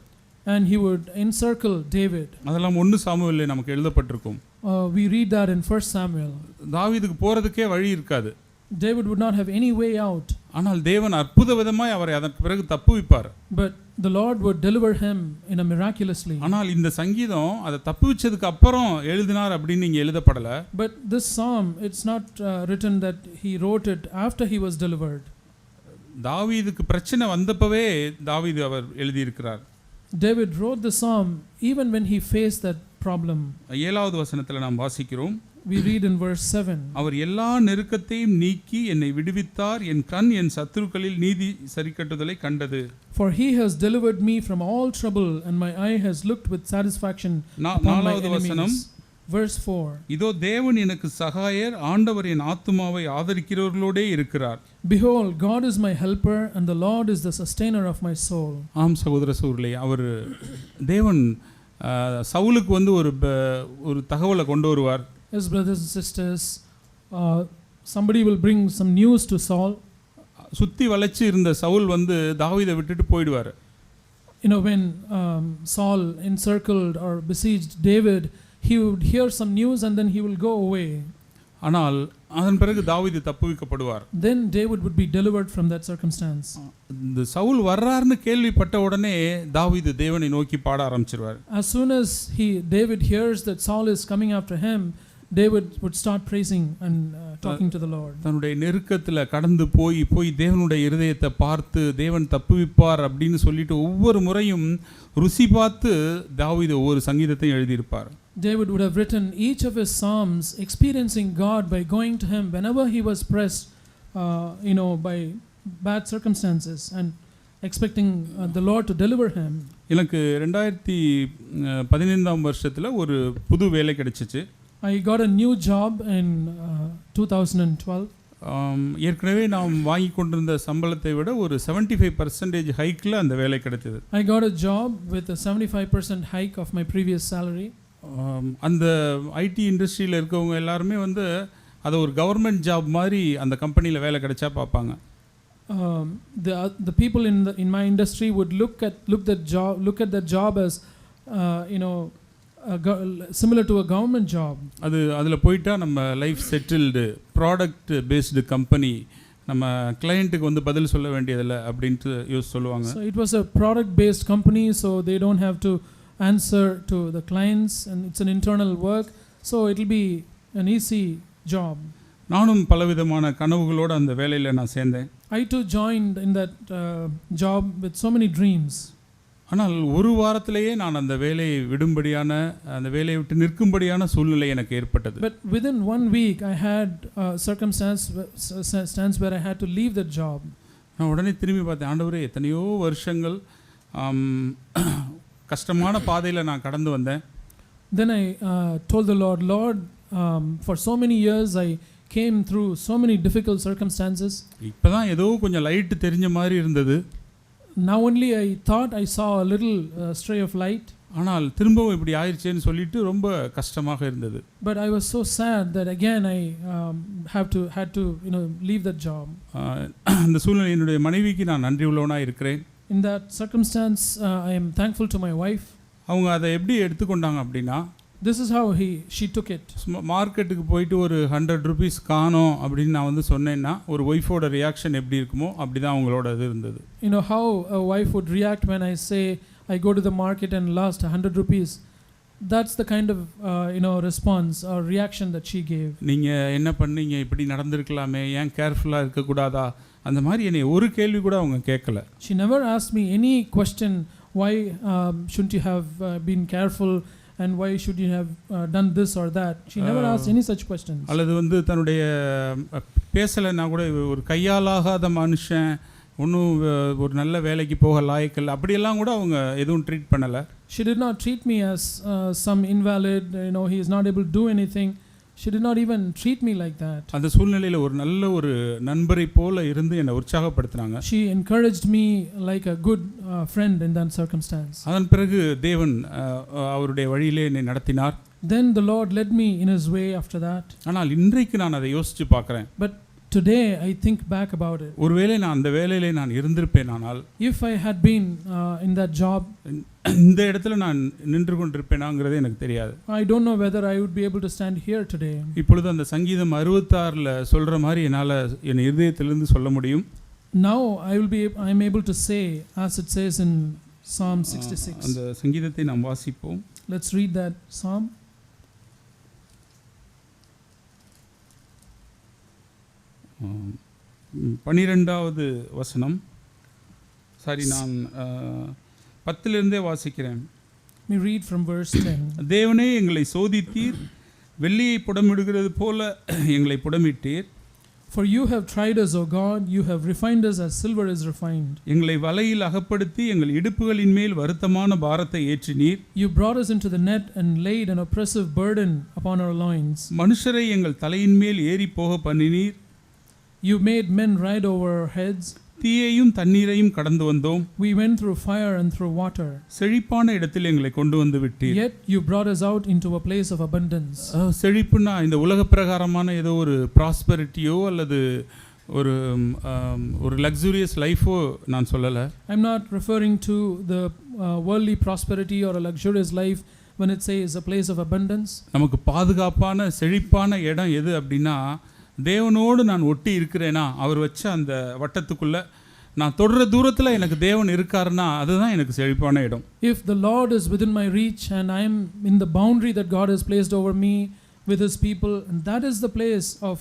And he would encircle David. அதெல்லாம் 1 சாமுவேல்ல நமக்கு எழுதப்பட்டிருக்கும். We read that in 1 Samuel. தாவீதுக்கு போறதுக்கே வழி இருக்காது. David would not have any way out. ஆனால் தேவன் அற்புத விதமாய் அவரை அதற்கு பிறகு தப்புவிப்பார். But the Lord would deliver him in a miraculously. ஆனால் இந்த சங்கீதம் அதை தப்புவிச்சதுக்கு அப்புறம் எழுதினார் அப்படின்னு இங்க எழுதப்படல. But this psalm, it's not written that he wrote it after he was delivered. தாவீதுக்கு பிரச்சனை வந்தப்பவே தாவீது அவர் எழுதி இருக்கிறார். David wrote the psalm even when he faced that problem. 7வது வசனத்துல நாம் வாசிக்கிறோம். We read in verse 7. அவர் எல்லா நெருக்கத்தையும் நீக்கி என்னை விடுவித்தார், என் கண் என் சத்துருக்களில் நீதி சரிக்கட்டுதலை கண்டது. For he has delivered me from all trouble, and my eye has looked with satisfaction upon my enemies. Verse 4. இதோ தேவன் எனக்கு சகாயர், ஆண்டவர் என் ஆத்துமாவை ஆதரிக்கிறவர்களோடே இருக்கிறார். Behold, God is my helper, and the Lord is the sustainer of my soul. ஆம் சகோதர சகோதரிகளே, அவர் தேவன் சவுலுக்கு வந்து ஒரு தகவலை கொண்டு வருவார். Yes, brothers and sisters, somebody will bring some news to Saul. சுத்தி வளைச்சு இருந்த சவுல் வந்து தாவீதை விட்டுட்டு போயிடுவார். When Saul encircled or besieged David, he would hear some news and then he will go away. ஆனால் அதன் பிறகு தாவீது தப்புவிக்கப்படுவார். Then David would be delivered from that circumstance. இந்த சவுல் வர்றார்னு கேள்விப்பட்ட உடனே தாவீது தேவனை நோக்கி பாட ஆரம்பிச்சிருவார். As soon as David hears that Saul is coming after him, David would start praising and talking to the Lord. தன்னுடைய நெருக்கத்துல கடந்து போய் தேவனுடைய இருதயத்தை பார்த்து தேவன் தப்புவிப்பார் அப்படின்னு சொல்லிட்டு ஒவ்வொரு முறையும் ருசி பார்த்து தாவீது ஒவ்வொரு சங்கீதத்தையும் எழுதியிருப்பார். David would have written each of his psalms experiencing God by going to him whenever he was pressed by bad circumstances and expecting the Lord to deliver him. எனக்கு 2015 வருஷத்துல ஒரு புது வேலை கிடைச்சிச்சு. I got a new job in 2012. ஏற்கனவே நாம் வாங்கி கொண்டிருந்த சம்பளத்தை விட ஒரு 75% ஹைக்ல அந்த வேலை கிடைத்தது. I got a job with a 75% hike of my previous salary. அந்த ஐடி இண்டஸ்ட்ரியில் இருக்கவங்க எல்லாருமே வந்து அதை ஒரு கவர்மெண்ட் ஜாப் மாதிரி அந்த கம்பெனியில் வேலை கிடைச்சா பார்ப்பாங்க. The people in my industry would look at that job as similar to a government job. அதில் போயிட்டா நம்ம life settled product based company, நம்ம கிளையண்ட்டுக்கு வந்து பதில் சொல்ல வேண்டியதில்லை அப்படின்ட்டு சொல்லுவாங்க. So it was a product based company, so they don't have to answer to the clients and it's an internal work, so it will be an easy job. நானும் பலவிதமான கனவுகளோடு அந்த வேலையில் நான் சேர்ந்தேன். I too joined in that job with so many dreams. ஆனால் ஒரு வாரத்திலேயே நான் அந்த வேலையை வேலையை விட்டு நிற்கும்படியான சூழ்நிலை எனக்கு ஏற்பட்டது. But within 1 week I had a circumstance where I had to leave that job. நான் உடனே திரும்பி பார்த்தேன், ஆண்டவரே எத்தனையோ வருஷங்கள் கஷ்டமான பாதையில் நான் கடந்து வந்தேன். Then I told the Lord, for so many years I came through so many difficult circumstances. இப்போதான் ஏதோ கொஞ்சம் லைட் தெரிஞ்ச மாதிரி இருந்தது. Now only I thought I saw a little stray of light. ஆனால் திரும்பவும் இப்படி ஆயிடுச்சேன்னு சொல்லிட்டு ரொம்ப கஷ்டமாக இருந்தது. But I was so sad that again I had to leave that job. அந்த சூழ்நிலை என்னுடைய மனைவிக்கு நான் நன்றி உள்ளவனாக இருக்கிறேன். In that circumstance I am thankful to my wife. அவங்க அதை எப்படி எடுத்துக்கொண்டாங்க அப்படின்னா, this is how she took it. மார்க்கெட்டுக்கு போயிட்டு ஒரு 100 rupees காணோம் அப்படின்னு நான் வந்து சொன்னேன்னா ஒரு ஒய்ஃபோட ரியாக்ஷன் எப்படி இருக்குமோ அப்படி தான் அவங்களோட இது இருந்தது. How a wife would react when I say I go to the market and lost 100 rupees. That's the kind of response or reaction that she gave. நீங்க என்ன பண்ணீங்க, இப்படி நடந்துருக்கலாமே, ஏன் கேர்ஃபுல்லாக இருக்கக்கூடாதா, அந்த மாதிரி என்னை ஒரு கேள்வி கூட அவங்க கேட்கல. She never asked me any question, why shouldn't you have been careful and why should you have done this or that. She never asked any such questions. அல்லது வந்து தன்னுடைய பேசலைன்னா கூட ஒரு கையாலாகாத மனுஷன், ஒன்றும் ஒரு நல்ல வேலைக்கு போக லாயக்கல், அப்படியெல்லாம் கூட அவங்க எதுவும் ட்ரீட் பண்ணலை. She did not treat me as some invalid, he is not able to do anything. She did not even treat me like that. அந்த சூழ்நிலையில் ஒரு நல்ல ஒரு நண்பரை போல இருந்து என்னை உற்சாகப்படுத்தினாங்க. She encouraged me like a good friend in that circumstance. அதன் பிறகு தேவன் அவருடைய வழியிலே என்னை நடத்தினார். Then the Lord led me in his way after that. ஆனால் இன்றைக்கு நான் அதை யோசித்து பார்க்குறேன். But today I think back about it. ஒருவேளை நான் அந்த வேலையிலே நான் இருந்திருப்பேன், ஆனால் if I had been in that job, இந்த இடத்துல நான் நின்று கொண்டிருப்பேனாங்கிறது எனக்கு தெரியாது. I don't know whether I would be able to stand here today. இப்பொழுது அந்த சங்கீதம் 66ல சொல்ற மாதிரி என்னால் என் இதயத்திலிருந்து சொல்ல முடியும். Now I am able to say as it says in Psalm 66. அந்த சங்கீதத்தை நாம் வாசிப்போம். Let's read that psalm. பன்னிரெண்டாவது வசனம். சாரி, நான் 10லிருந்தே வாசிக்கிறேன். We read from verse 10. தேவனே எங்களை சோதித்தீர், வெள்ளியை புடமிடுகிறது போல எங்களை புடமிட்டீர். For you have tried us, O God, you have refined us as silver is refined. எங்களை வலையில் அகப்படுத்தி எங்கள் இடுப்புகளின் மேல் வருத்தமான பாரத்தை ஏற்றினீர். You brought us into the net and laid an oppressive burden upon our loins. மனுஷரை எங்கள் தலையின் மேல் ஏறி போக பண்ணினீர். You made men ride over our heads. தீயையும் தண்ணீரையும் கடந்து வந்தோம். We went through fire and through water. செழிப்பான இடத்தில் எங்களை கொண்டு வந்து விட்டீர். Yet you brought us out into a place of abundance. செழிப்புனா இந்த உலக பிரகாரமான ஏதோ ஒரு ப்ராஸ்பெரிட்டியோ அல்லது ஒரு லக்ஸூரியஸ் லைஃபோ நான் சொல்லலை. I'm not referring to the worldly prosperity or a luxurious life when it says a place of abundance. நமக்கு பாதுகாப்பான செழிப்பான இடம் எது அப்படின்னா, தேவனோடு நான் ஒட்டி இருக்கிறேனா, அவர் வச்ச அந்த வட்டத்துக்குள்ளே நான் தொடர தூரத்தில் எனக்கு தேவன் இருக்காருன்னா அதுதான் எனக்கு செழிப்பான இடம். If the Lord is within my reach and I am in the boundary that God has placed over me with his people, and that is the place of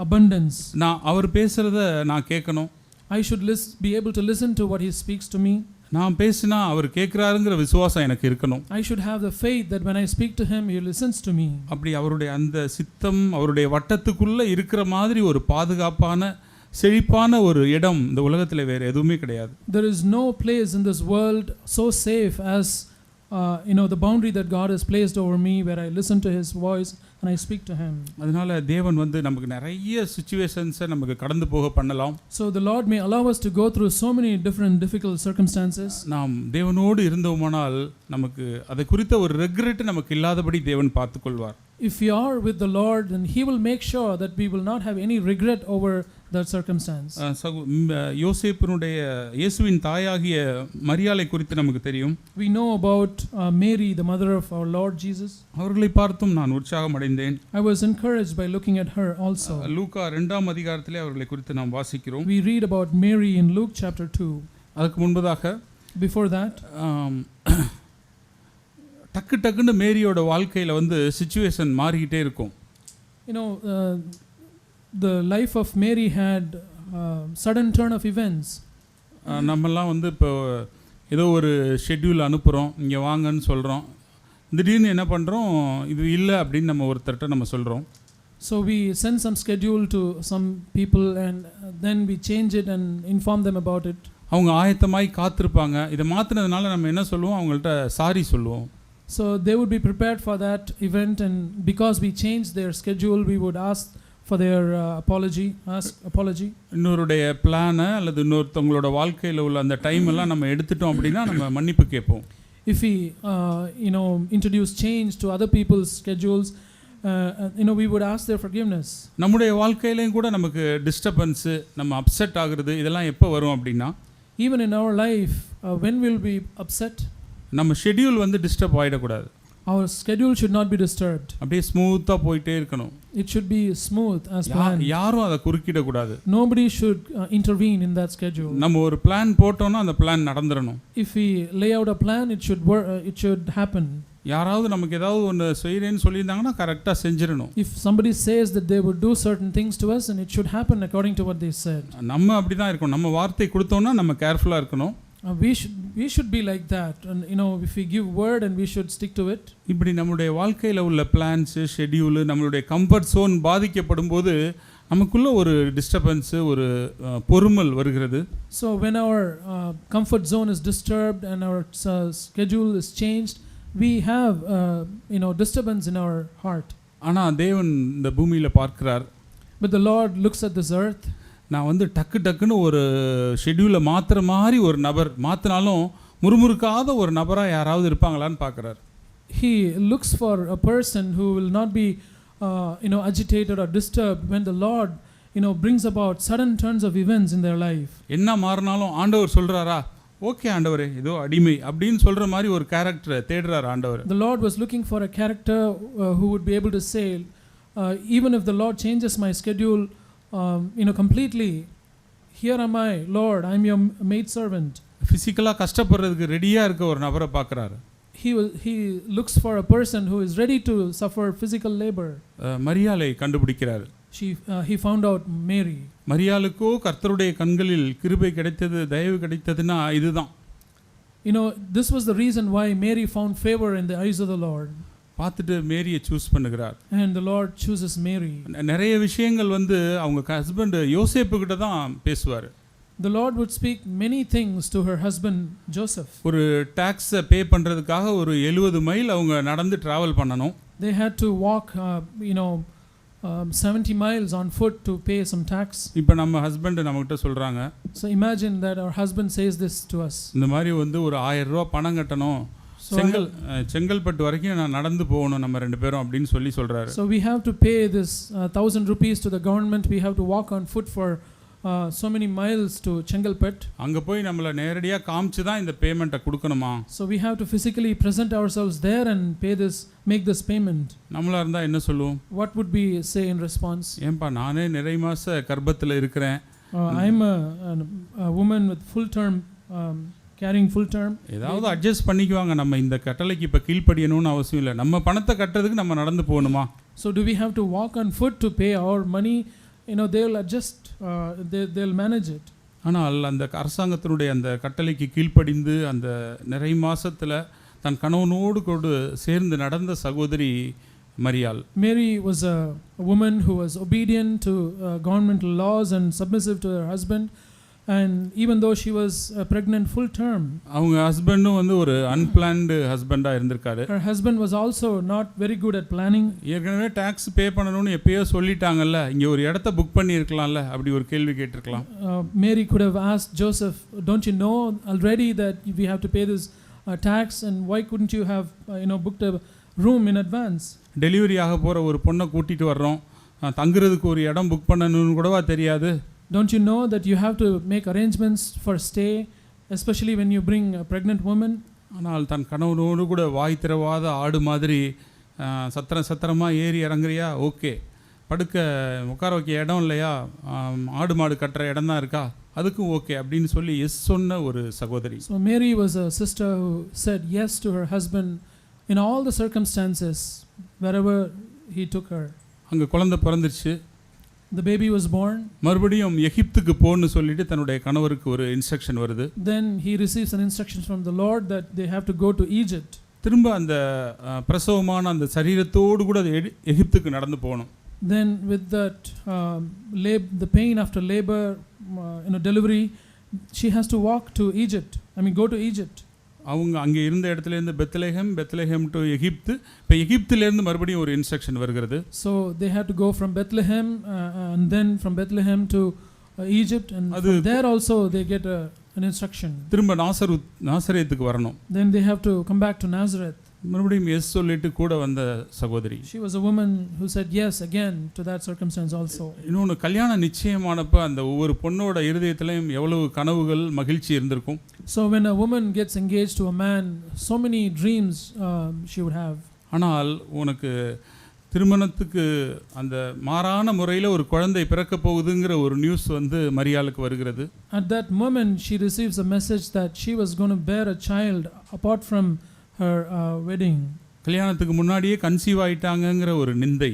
abundance. நான் அவர் பேசுகிறத நான் கேட்கணும். I should be able to listen to what he speaks to me. நான் பேசினா அவர் கேட்குறாருங்கிற விசுவாசம் எனக்கு இருக்கணும். I should have the faith that when I speak to him, he listens to me. அப்படி அவருடைய அந்த சித்தம் அவருடைய வட்டத்துக்குள்ளே இருக்கிற மாதிரி ஒரு பாதுகாப்பான செழிப்பான ஒரு இடம் இந்த உலகத்தில் வேறு எதுவுமே கிடையாது. There is no place in this world so safe as the boundary that God has placed over me, where I listen to his voice and I speak to him. அதனால தேவன் வந்து நமக்கு நிறைய சிச்சுவேஷன்ஸை நமக்கு கடந்து போக பண்ணலாம். So the Lord may allow us to go through so many different difficult circumstances. நாம் தேவனோடு இருந்தோமானால் நமக்கு அதை குறித்த ஒரு ரெக்ரெட் நமக்கு இல்லாதபடி தேவன் பார்த்துக்கொள்வார். If we are with the Lord, then he will make sure that we will not have any regret over that circumstance. யோசேப்பினுடைய இயேசுவின் தாயாகிய மரியாளை குறித்து நமக்கு தெரியும். We know about Mary, the mother of our Lord Jesus. அவர்களை பார்த்தும் நான் உற்சாகம் அடைந்தேன். I was encouraged by looking at her also. லூக்கா 2ஆம் அதிகாரத்திலே அவர்களை குறித்து நாம் வாசிக்கிறோம். We read about Mary in Luke chapter 2. அதுக்கு முன்பதாக before that டக்கு டக்குன்னு மேரியோட வாழ்க்கையில் வந்து சிச்சுவேஷன் மாறிக்கிட்டே இருக்கும். The life of Mary had sudden turn of events. நம்மெல்லாம் வந்து இப்போ ஏதோ ஒரு ஷெட்யூல் அனுப்புகிறோம், இங்கே வாங்கன்னு சொல்கிறோம், திடீர்னு என்ன பண்ணுறோம், இது இல்லை அப்படின்னு நம்ம ஒருத்தர்கிட்ட நம்ம சொல்கிறோம். So we send some schedule to some people and then we change it and inform them about it. அவங்க ஆயத்தமாய் காத்திருப்பாங்க. இதை மாற்றினதுனால நம்ம என்ன சொல்லுவோம், அவங்கள்ட்ட சாரி சொல்லுவோம். So they would be prepared for that event, and because we changed their schedule, we would ask for their apology. இன்னொருடைய பிளானை அல்லது இன்னொருத்தவங்களோட வாழ்க்கையில் உள்ள அந்த டைம் எல்லாம் நம்ம எடுத்துட்டோம் அப்படின்னா நம்ம மன்னிப்பு கேட்போம். If we introduce change to other people's schedules, we would ask their forgiveness. நம்முடைய வாழ்க்கையிலையும் கூட நமக்கு டிஸ்டர்பன்ஸ், நம்ம அப்செட் ஆகுறது, இதெல்லாம் எப்போ வரும் அப்படின்னா, even in our life, when will we upset? நம்ம ஷெட்யூல் வந்து டிஸ்டர்ப் ஆகிடக்கூடாது. Our schedule should not be disturbed. அப்படியே ஸ்மூத்தாக போயிட்டே இருக்கணும். It should be smooth as planned. யாரும் அதை குறுக்கிடக்கூடாது. Nobody should intervene in that schedule. நம்ம ஒரு பிளான் போட்டோம்னா அந்த plan நடந்துடணும். If we lay out a plan, it should work, it should happen. யாராவது நமக்கு ஏதாவது ஒன்று செய்கிறேன்னு சொல்லியிருந்தாங்கன்னா கரெக்டாக செஞ்சிடணும். If somebody says that they would do certain things to us, and it should happen according to what they said. நம்ம அப்படி தான் இருக்கணும். நம்ம வார்த்தை கொடுத்தோம்னா நம்ம கேர்ஃபுல்லாக இருக்கணும். We should be like that, and if we give word, and we should stick to it. இப்படி நம்மளுடைய வாழ்க்கையில் உள்ள பிளான்ஸ், ஷெட்யூல், நம்மளுடைய கம்ஃபர்ட் ஜோன் பாதிக்கப்படும் போது நமக்குள்ள ஒரு டிஸ்டர்பன்ஸ், ஒரு பொறுமல் வருகிறது. So when our comfort zone is disturbed and our schedule is changed, we have disturbance in our heart. ஆனால் தேவன் இந்த பூமியில் பார்க்கிறார். But the Lord looks at this earth. நான் வந்து டக்குன்னு ஒரு ஷெட்யூலை மாற்றுற மாதிரி ஒரு நபர் மாற்றினாலும் முறுமுறுக்காத ஒரு நபராக யாராவது இருப்பாங்களான்னு பார்க்குறார். He looks for a person who will not be agitated or disturbed when the Lord brings about sudden turns of events in their life. என்ன மாறினாலும் ஆண்டவர் சொல்கிறாரா, ஓகே ஆண்டவரே ஏதோ அடிமை அப்படின்னு சொல்கிற மாதிரி ஒரு கேரக்டரை தேடுறார் ஆண்டவர். The Lord was looking for a character who would be able to say, even if the Lord changes my schedule completely, here am I, Lord, I am your maid servant. ஃபிசிக்கலாக கஷ்டப்படுறதுக்கு ரெடியாக இருக்க ஒரு நபரை பார்க்குறாரு. He looks for a person who is ready to suffer physical labor. மரியாளை கண்டுபிடிக்கிறார். He found out Mary. மரியாளுக்கோ கர்த்தருடைய கண்களில் கிருபை கிடைத்தது, தயவு கிடைத்ததுன்னா இதுதான். This was the reason why Mary found favor in the eyes of the Lord. பார்த்துட்டு மேரியை சூஸ் பண்ணுகிறார். And the Lord chooses Mary. நிறைய விஷயங்கள் வந்து அவங்க ஹஸ்பண்ட் யோசேப்பு கிட்ட தான் பேசுவார். The Lord would speak many things to her husband Joseph. ஒரு டாக்ஸை பே பண்ணுறதுக்காக ஒரு 70 மைல் அவங்க நடந்து ட்ராவல் பண்ணணும். They had to walk 70 miles on foot to pay some tax. இப்போ நம்ம ஹஸ்பண்ட் நம்மகிட்ட சொல்கிறாங்க. So imagine that our husband says this to us. இந்த மாதிரி வந்து ஒரு 1000 ரூபா பணம் கட்டணும், செங்கல்பட்டு வரைக்கும் நான் நடந்து போகணும் நம்ம ரெண்டு பேரும் அப்படின்னு சொல்றாரு. So we have to pay this 1000 rupees to the government. We have to walk on foot for so many miles to Chengalpet. அங்க போய் நம்மள நேரடியா காமிச்சு தான் இந்த பேமெண்ட்டை கொடுக்கணுமா? So we have to physically present ourselves there and make this payment. நம்மளா இருந்தா என்ன சொல்லுவோம்? What would we say in response? ஏன்பா நானே நிறைய மாச கர்ப்பத்துல இருக்கிறேன். I am a woman with full term carrying full term. ஏதாவது அட்ஜஸ்ட் பண்ணிக்குவாங்க. நம்ம இந்த கட்டளைக்கு இப்ப கீழ்ப்படியணும்னு அவசியம் இல்லை. நம்ம பணத்தை கட்டறதுக்கு நம்ம நடந்து போகணுமா? So do we have to walk on foot to pay our money? They'll adjust, they'll manage it. ஆனால் அந்த அரசாங்கத்தினுடைய அந்த கட்டளைக்கு கீழ்ப்படிந்து அந்த நிறை மாசத்துல தன் கணவனோடு கூட சேர்ந்து நடந்த சகோதரி மரியாள். Mary was a woman who was obedient to governmental laws and submissive to her husband, and even though she was pregnant full term, அவங்க ஹஸ்பண்டும் வந்து ஒரு அன்பிளான்ட் ஹஸ்பண்டா இருந்திருக்காரு. her husband was also not very good at planning. ஏற்கனவே tax பே பண்ணணும்னு எப்பயோ சொல்லிட்டாங்கல்ல, இங்க ஒரு இடத்த புக் பண்ணி இருக்கலாம்ல, அப்படி ஒரு கேள்வி கேட்டிருக்கலாம். Mary could have asked Joseph, don't you know already that we have to pay this tax, and why couldn't you have booked a room in advance? Delivery ஆக போகிற ஒரு பொண்ணை கூட்டிகிட்டு வர்றோம், தங்குறதுக்கு ஒரு இடம் புக் பண்ணணும்னு கூடவா தெரியாது? Don't you know that you have to make arrangements for stay, especially when you bring a pregnant woman? ஆனால் தன் கணவனோடு கூட வாய் திறவாத ஆடு மாதிரி சத்திரமாக ஏறி இறங்குறியா, ஓகே. படுக்க உட்கார வைக்க இடம் இல்லையா, ஆடு மாடு கட்டுற இடம் தான் இருக்கா, அதுக்கும் ஓகே அப்படின்னு சொல்லி எஸ் சொன்ன ஒரு சகோதரி. So Mary was a sister who said yes to her husband in all the circumstances wherever he took her. அங்கே குழந்தை பிறந்துருச்சு. The baby was born. மறுபடியும் எகிப்துக்கு போன்னு சொல்லிட்டு தன்னுடைய கணவருக்கு ஒரு இன்ஸ்ட்ரக்ஷன் வருது. Then he receives an instruction from the Lord that they have to go to Egypt. திரும்ப அந்த பிரசவமான அந்த சரீரத்தோடு கூட எகிப்துக்கு நடந்து போகணும். Then with that the pain after labor, delivery, she has to walk to Egypt. Go to Egypt. அவங்க அங்கே இருந்த இடத்துலேருந்து பெத்லெஹேம் டு எகிப்து. இப்போ எகிப்திலேருந்து மறுபடியும் ஒரு இன்ஸ்ட்ரக்ஷன் வருகிறது. So they had to go from Bethlehem and then from Bethlehem to Egypt, and from there also they get an instruction. திரும்ப நாசரேத்துக்கு வரணும். Then they have to come back to Nazareth. மறுபடியும் S சொல்லிட்டு கூட வந்த சகோதரி. She was a woman who said yes again to that circumstance also. இன்னொன்று, கல்யாணம் நிச்சயமானப்ப அந்த ஒவ்வொரு பொண்ணோட இருதயத்திலையும் எவ்வளவு கனவுகள் மகிழ்ச்சி இருந்திருக்கும். So when a woman gets engaged to a man, so many dreams she would have. ஆனால் உனக்கு திருமணத்துக்கு அந்த மாறான முறையில் ஒரு குழந்தை பிறக்க போகுதுங்கிற ஒரு நியூஸ் வந்து மரியாளுக்கு வருகிறது. At that moment she receives a message that she was going to bear a child apart from her wedding. கல்யாணத்துக்கு முன்னாடியே கன்சீவ் ஆயிட்டாங்கங்கிற ஒரு நிந்தை.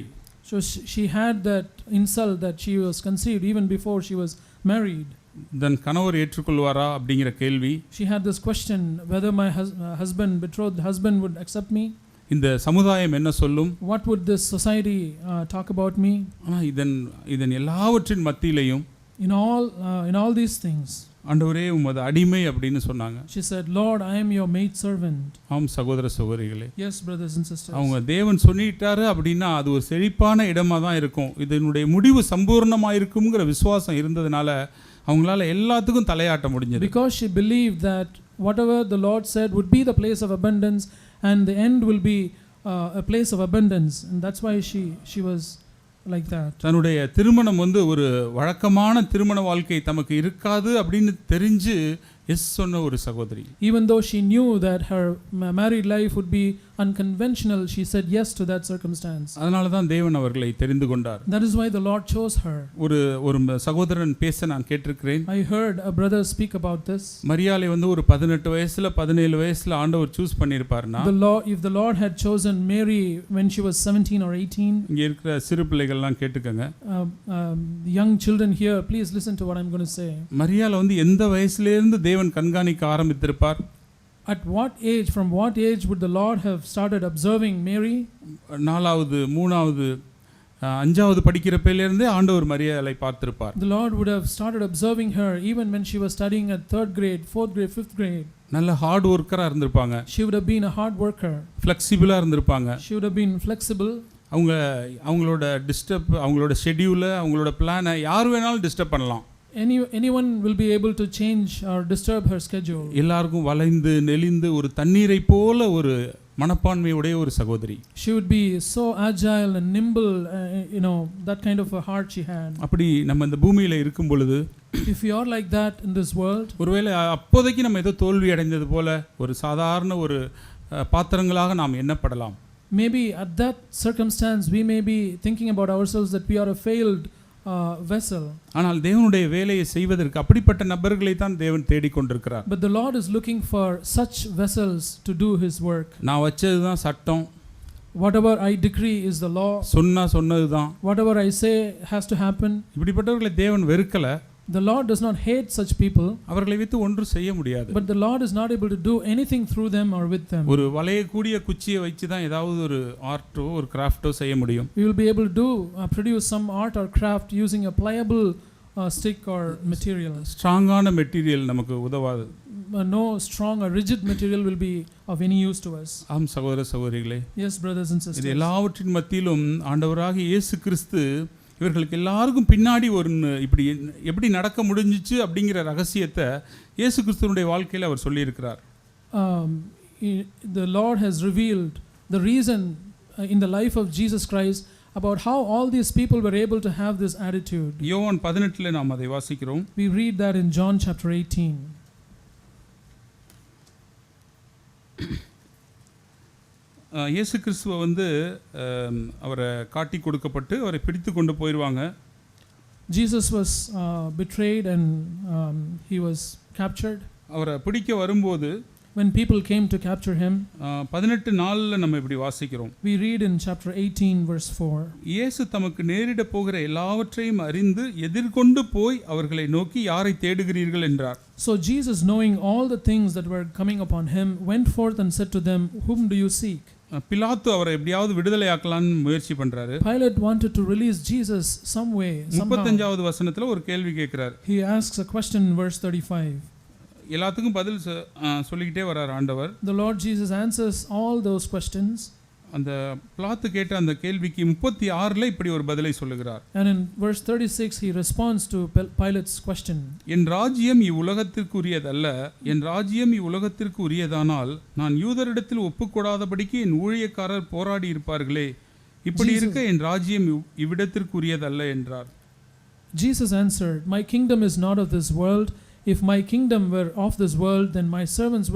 So she had that insult that she was conceived even before she was married. தன் கணவர் ஏற்றுக்கொள்வாரா அப்படிங்கிற கேள்வி. She had this question whether my betrothed husband would accept me. இந்த சமுதாயம் என்ன சொல்லும்? What would this society talk about me? ஆனால் இதன் எல்லாவற்றின் மத்தியிலையும் in all these things, ஆண்டவரே உமது அடிமை அப்படின்னு சொன்னாங்க. She said, Lord, I am your maid servant. ஆம் சகோதர சகோதரிகளே. Yes, brothers and sisters. அவங்க தேவன் சொல்லிட்டாரு அப்படின்னா அது ஒரு செழிப்பான இடமா தான் இருக்கும். இதனுடைய முடிவு சம்பூர்ணமாக இருக்கும்ங்கிற விசுவாசம் இருந்ததுனால அவங்களால எல்லாத்துக்கும் தலையாட்ட முடிஞ்சது. Because she believed that whatever the Lord said would be the place of abundance, and the end will be a place of abundance, and that's why she was like that. தன்னுடைய திருமணம் வந்து ஒரு வழக்கமான திருமண வாழ்க்கை தமக்கு இருக்காது அப்படின்னு தெரிஞ்சு எஸ் சொன்ன ஒரு சகோதரி. Even though she knew that her married life would be unconventional, she said yes to that circumstance. அதனால தான் தேவன் அவர்களை தெரிந்து கொண்டார். That is why the Lord chose her. ஒரு சகோதரன் பேச நான் கேட்டிருக்கிறேன். I heard a brother speak about this. மரியாளை வந்து ஒரு 18 வயசுல 17 வயசுல ஆண்டவர் choose பண்ணியிருப்பார்னா, if the Lord had chosen Mary when she was 17 or 18, இங்க இருக்கிற சிறு பிள்ளைகள்லாம் கேட்டுக்கங்க. Young children here, please listen to what I'm going to say. மரியாளை வந்து எந்த வயசுல இருந்து தேவன் கண்காணிக்க ஆரம்பித்திருப்பார்? At what age, from what age would the Lord have started observing Mary? 4வது 3வது 5வது படிக்கிறப்பையில இருந்தே ஆண்டவர் மரியாளை பார்த்திருப்பார். The Lord would have started observing her even when she was studying at 3rd grade, 4th grade, 5th grade. நல்ல heart ஒர்க்கரா இருந்திருப்பாங்க. She would have been a hard worker. ஃப்ளெக்சிபிளா இருந்திருப்பாங்க. She would have been flexible. அவங்களோட ஷெட்யூலை, அவங்களோட பிளானை யார் வேணாலும் disturb பண்ணலாம். Anyone will be able to change or disturb her schedule. எல்லாருக்கும் வளைந்து நெளிந்து ஒரு தண்ணீரை போல ஒரு மனப்பான்மையுடைய ஒரு சகோதரி. She would be so agile and nimble, that kind of a heart she had. அப்படி நம்ம இந்த பூமியில இருக்கும் பொழுது, if you are like that in this world, ஒருவேளை அப்போதைக்கு நம்ம ஏதோ தோல்வி அடைந்தது போல ஒரு சாதாரண ஒரு பாத்திரங்களாக நாம் எண்ணப்படலாம். Maybe at that circumstance we may be thinking about ourselves that we are a failed vessel. ஆனால் தேவனுடைய வேலையை செய்வதற்கு அப்படிப்பட்ட நபர்களை தான் தேவன் தேடிக்கொண்டிருக்கிறார். But the Lord is looking for such vessels to do his work. நான் வச்சதுதான் சட்டம். Whatever I decree is the law. சொன்னதுதான். Whatever I say has to happen. இப்படிப்பட்டவர்களை தேவன் வெறுக்கல. The Lord does not hate such people, அவர்களை வைத்து ஒன்று செய்ய முடியாது. but the Lord is not able to do anything through them or with them. ஒரு வளையக்கூடிய குச்சியை வச்சு தான் ஏதாவது ஒரு ஆர்ட்டோ ஒரு கிராஃப்ட்டோ செய்ய முடியும். We will be able to produce some art or craft using a pliable stick or material. ஸ்ட்ராங்கான மெட்டீரியல் நமக்கு உதவாது. No strong or rigid material will be of any use to us. ஆம் சகோதர சகோதரிகளே. Yes, brothers and sisters. இது எல்லாவற்றின் மத்தியிலும் ஆண்டவராகிய இயேசு கிறிஸ்து இவர்களுக்கு எல்லாருக்கும் பின்னாடி ஒரு இப்படி எப்படி நடக்க முடிஞ்சிச்சு அப்படிங்கிற ரகசியத்தை இயேசு கிறிஸ்துவினுடைய வாழ்க்கையில் அவர் சொல்லியிருக்கிறார். The Lord has revealed the reason in the life of Jesus Christ about how all these people were able to have this attitude. யோவான் 18 நாம் அதை வாசிக்கிறோம். We read that in John chapter 18. இயேசு கிறிஸ்துவை வந்து அவரை காட்டி கொடுக்கப்பட்டு அவரை பிடித்து கொண்டு போயிடுவாங்க. Jesus was betrayed and he was captured. அவரை பிடிக்க வரும்போது when people came to capture him, 18 நாள்ல நம்ம இப்படி வாசிக்கிறோம். we read in chapter 18 verse 4. இயேசு தமக்கு நேரிட போகிற எல்லாவற்றையும் அறிந்து எதிர்கொண்டு போய் அவர்களை நோக்கி யாரை தேடுகிறீர்கள் என்றார். So Jesus, knowing all the things that were coming upon him, went forth and said to them, whom do you seek? பிலாத்து அவரை எப்படியாவது விடுதலையாக்கலாம்னு முயற்சி பண்றாரு. Pilate wanted to release Jesus some way, somehow. 35வது வசனத்துல ஒரு கேள்வி கேட்கிறார். He asks a question in verse 35. எல்லாத்துக்கும் பதில் சொல்லிக்கிட்டே வரார் ஆண்டவர். The Lord Jesus answers all those questions. அந்த பிலாத்து கேட்ட அந்த கேள்விக்கு 36ல இப்படி ஒரு பதிலை சொல்லுகிறார். And in verse 36 he responds to Pilate's question. என் ராஜ்யம் இவ்வுலகத்திற்குரியதல்ல, என் ராஜ்யம் இவ்வுலகத்திற்கு உரியதானால் நான் யூதரிடத்தில் ஒப்புக்கொடாதபடிக்கு என் ஊழியக்காரர் போராடி இருப்பார்களே, இப்படி இருக்க என் ராஜ்யம் இவ்விடத்திற்குரியதல்ல என்றார். Jesus answered, my kingdom is not of this world. If my kingdom were of this world, then my servants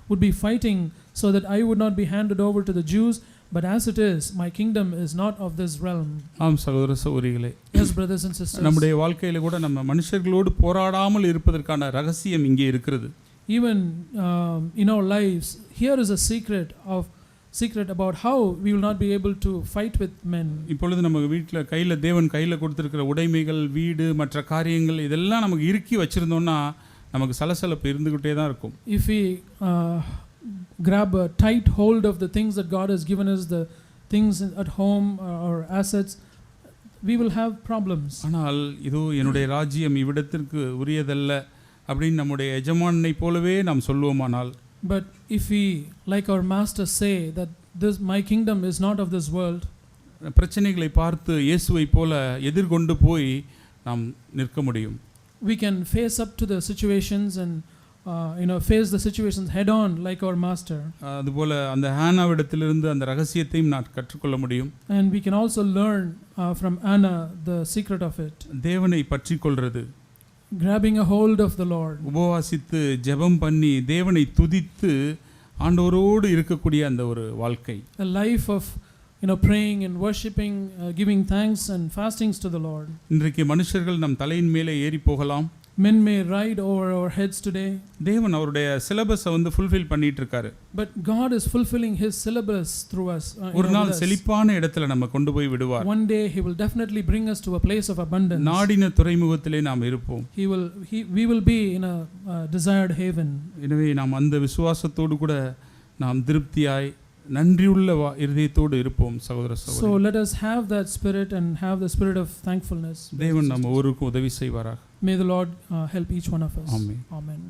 would be fighting so that I would not be handed over to the Jews. But as it is, my kingdom is not of this realm. ஆம் சகோதர சகோதரிகளே. Yes, brothers and sisters. நம்முடைய வாழ்க்கையில கூட நம்ம மனுஷர்களோடு போராடாமல் இருப்பதற்கான ரகசியம் இங்கே இருக்கிறது. Even in our lives, here is a secret about how we will not be able to fight with men. இப்பொழுது நம்ம வீட்ல தேவன் கையில கொடுத்திருக்கிற உடைமைகள், வீடு, மற்ற காரியங்கள் இதெல்லாம் நமக்கு இறுக்கி வச்சிருந்தோம்னா நமக்கு சலசலப்பு இருந்துகிட்டே தான் இருக்கும். If we grab a tight hold of the things that God has given us, the things at home or assets, we will have problems. ஆனால் இதோ என்னுடைய ராஜ்யம் இவ்விடத்திற்கு உரியதல்ல அப்படினு நம்முடைய எஜமானை போலவே நாம் சொல்வோமானால், but if we like our master say that my kingdom is not of this world, பிரச்சனைகளை பார்த்து இயேசுவை போல எதிர்கொண்டு போய் நாம் நிற்க முடியும். We can face up to the situations and face the situations head on like our master. அதுபோல அந்த ஹானாவிடத்திலிருந்து அந்த ரகசியத்தையும் நான் கற்றுக்கொள்ள முடியும். And we can also learn from Anna the secret of it. தேவனை பற்றிக்கொள்றது, grabbing a hold of the Lord, உபவாசித்து ஜெபம் பண்ணி தேவனை துதித்து ஆண்டவரோடு இருக்கக்கூடிய அந்த ஒரு வாழ்க்கை. A life of praying and worshiping, giving thanks and fastings to the Lord. இன்றைக்கு மனுஷர்கள் நம் தலையின் மேலே ஏறி போகலாம். Men may ride over our heads today. தேவன் அவருடைய சிலபஸை வந்து ஃபுல்ஃபில் பண்ணிட்டு இருக்காரு. But God is fulfilling his syllabus through us. ஒரு நாள் செழிப்பான இடத்துல நம்ம கொண்டு போய் விடுவார். One day he will definitely bring us to a place of abundance. நாடின துறைமுகத்திலே நாம் இருப்போம். We will be in a desired haven. எனவே நாம் அந்த விசுவாசத்தோடு கூட நாம் திருப்தியாய் நன்றியுள்ள இதயத்தோடு இருப்போம் சகோதர சகோதரி. So let us have that spirit and have the spirit of thankfulness. தேவன் நம்ம ஒருவருக்கும் உதவி செய்வாராக. May the Lord help each one of us. Amen. Amen.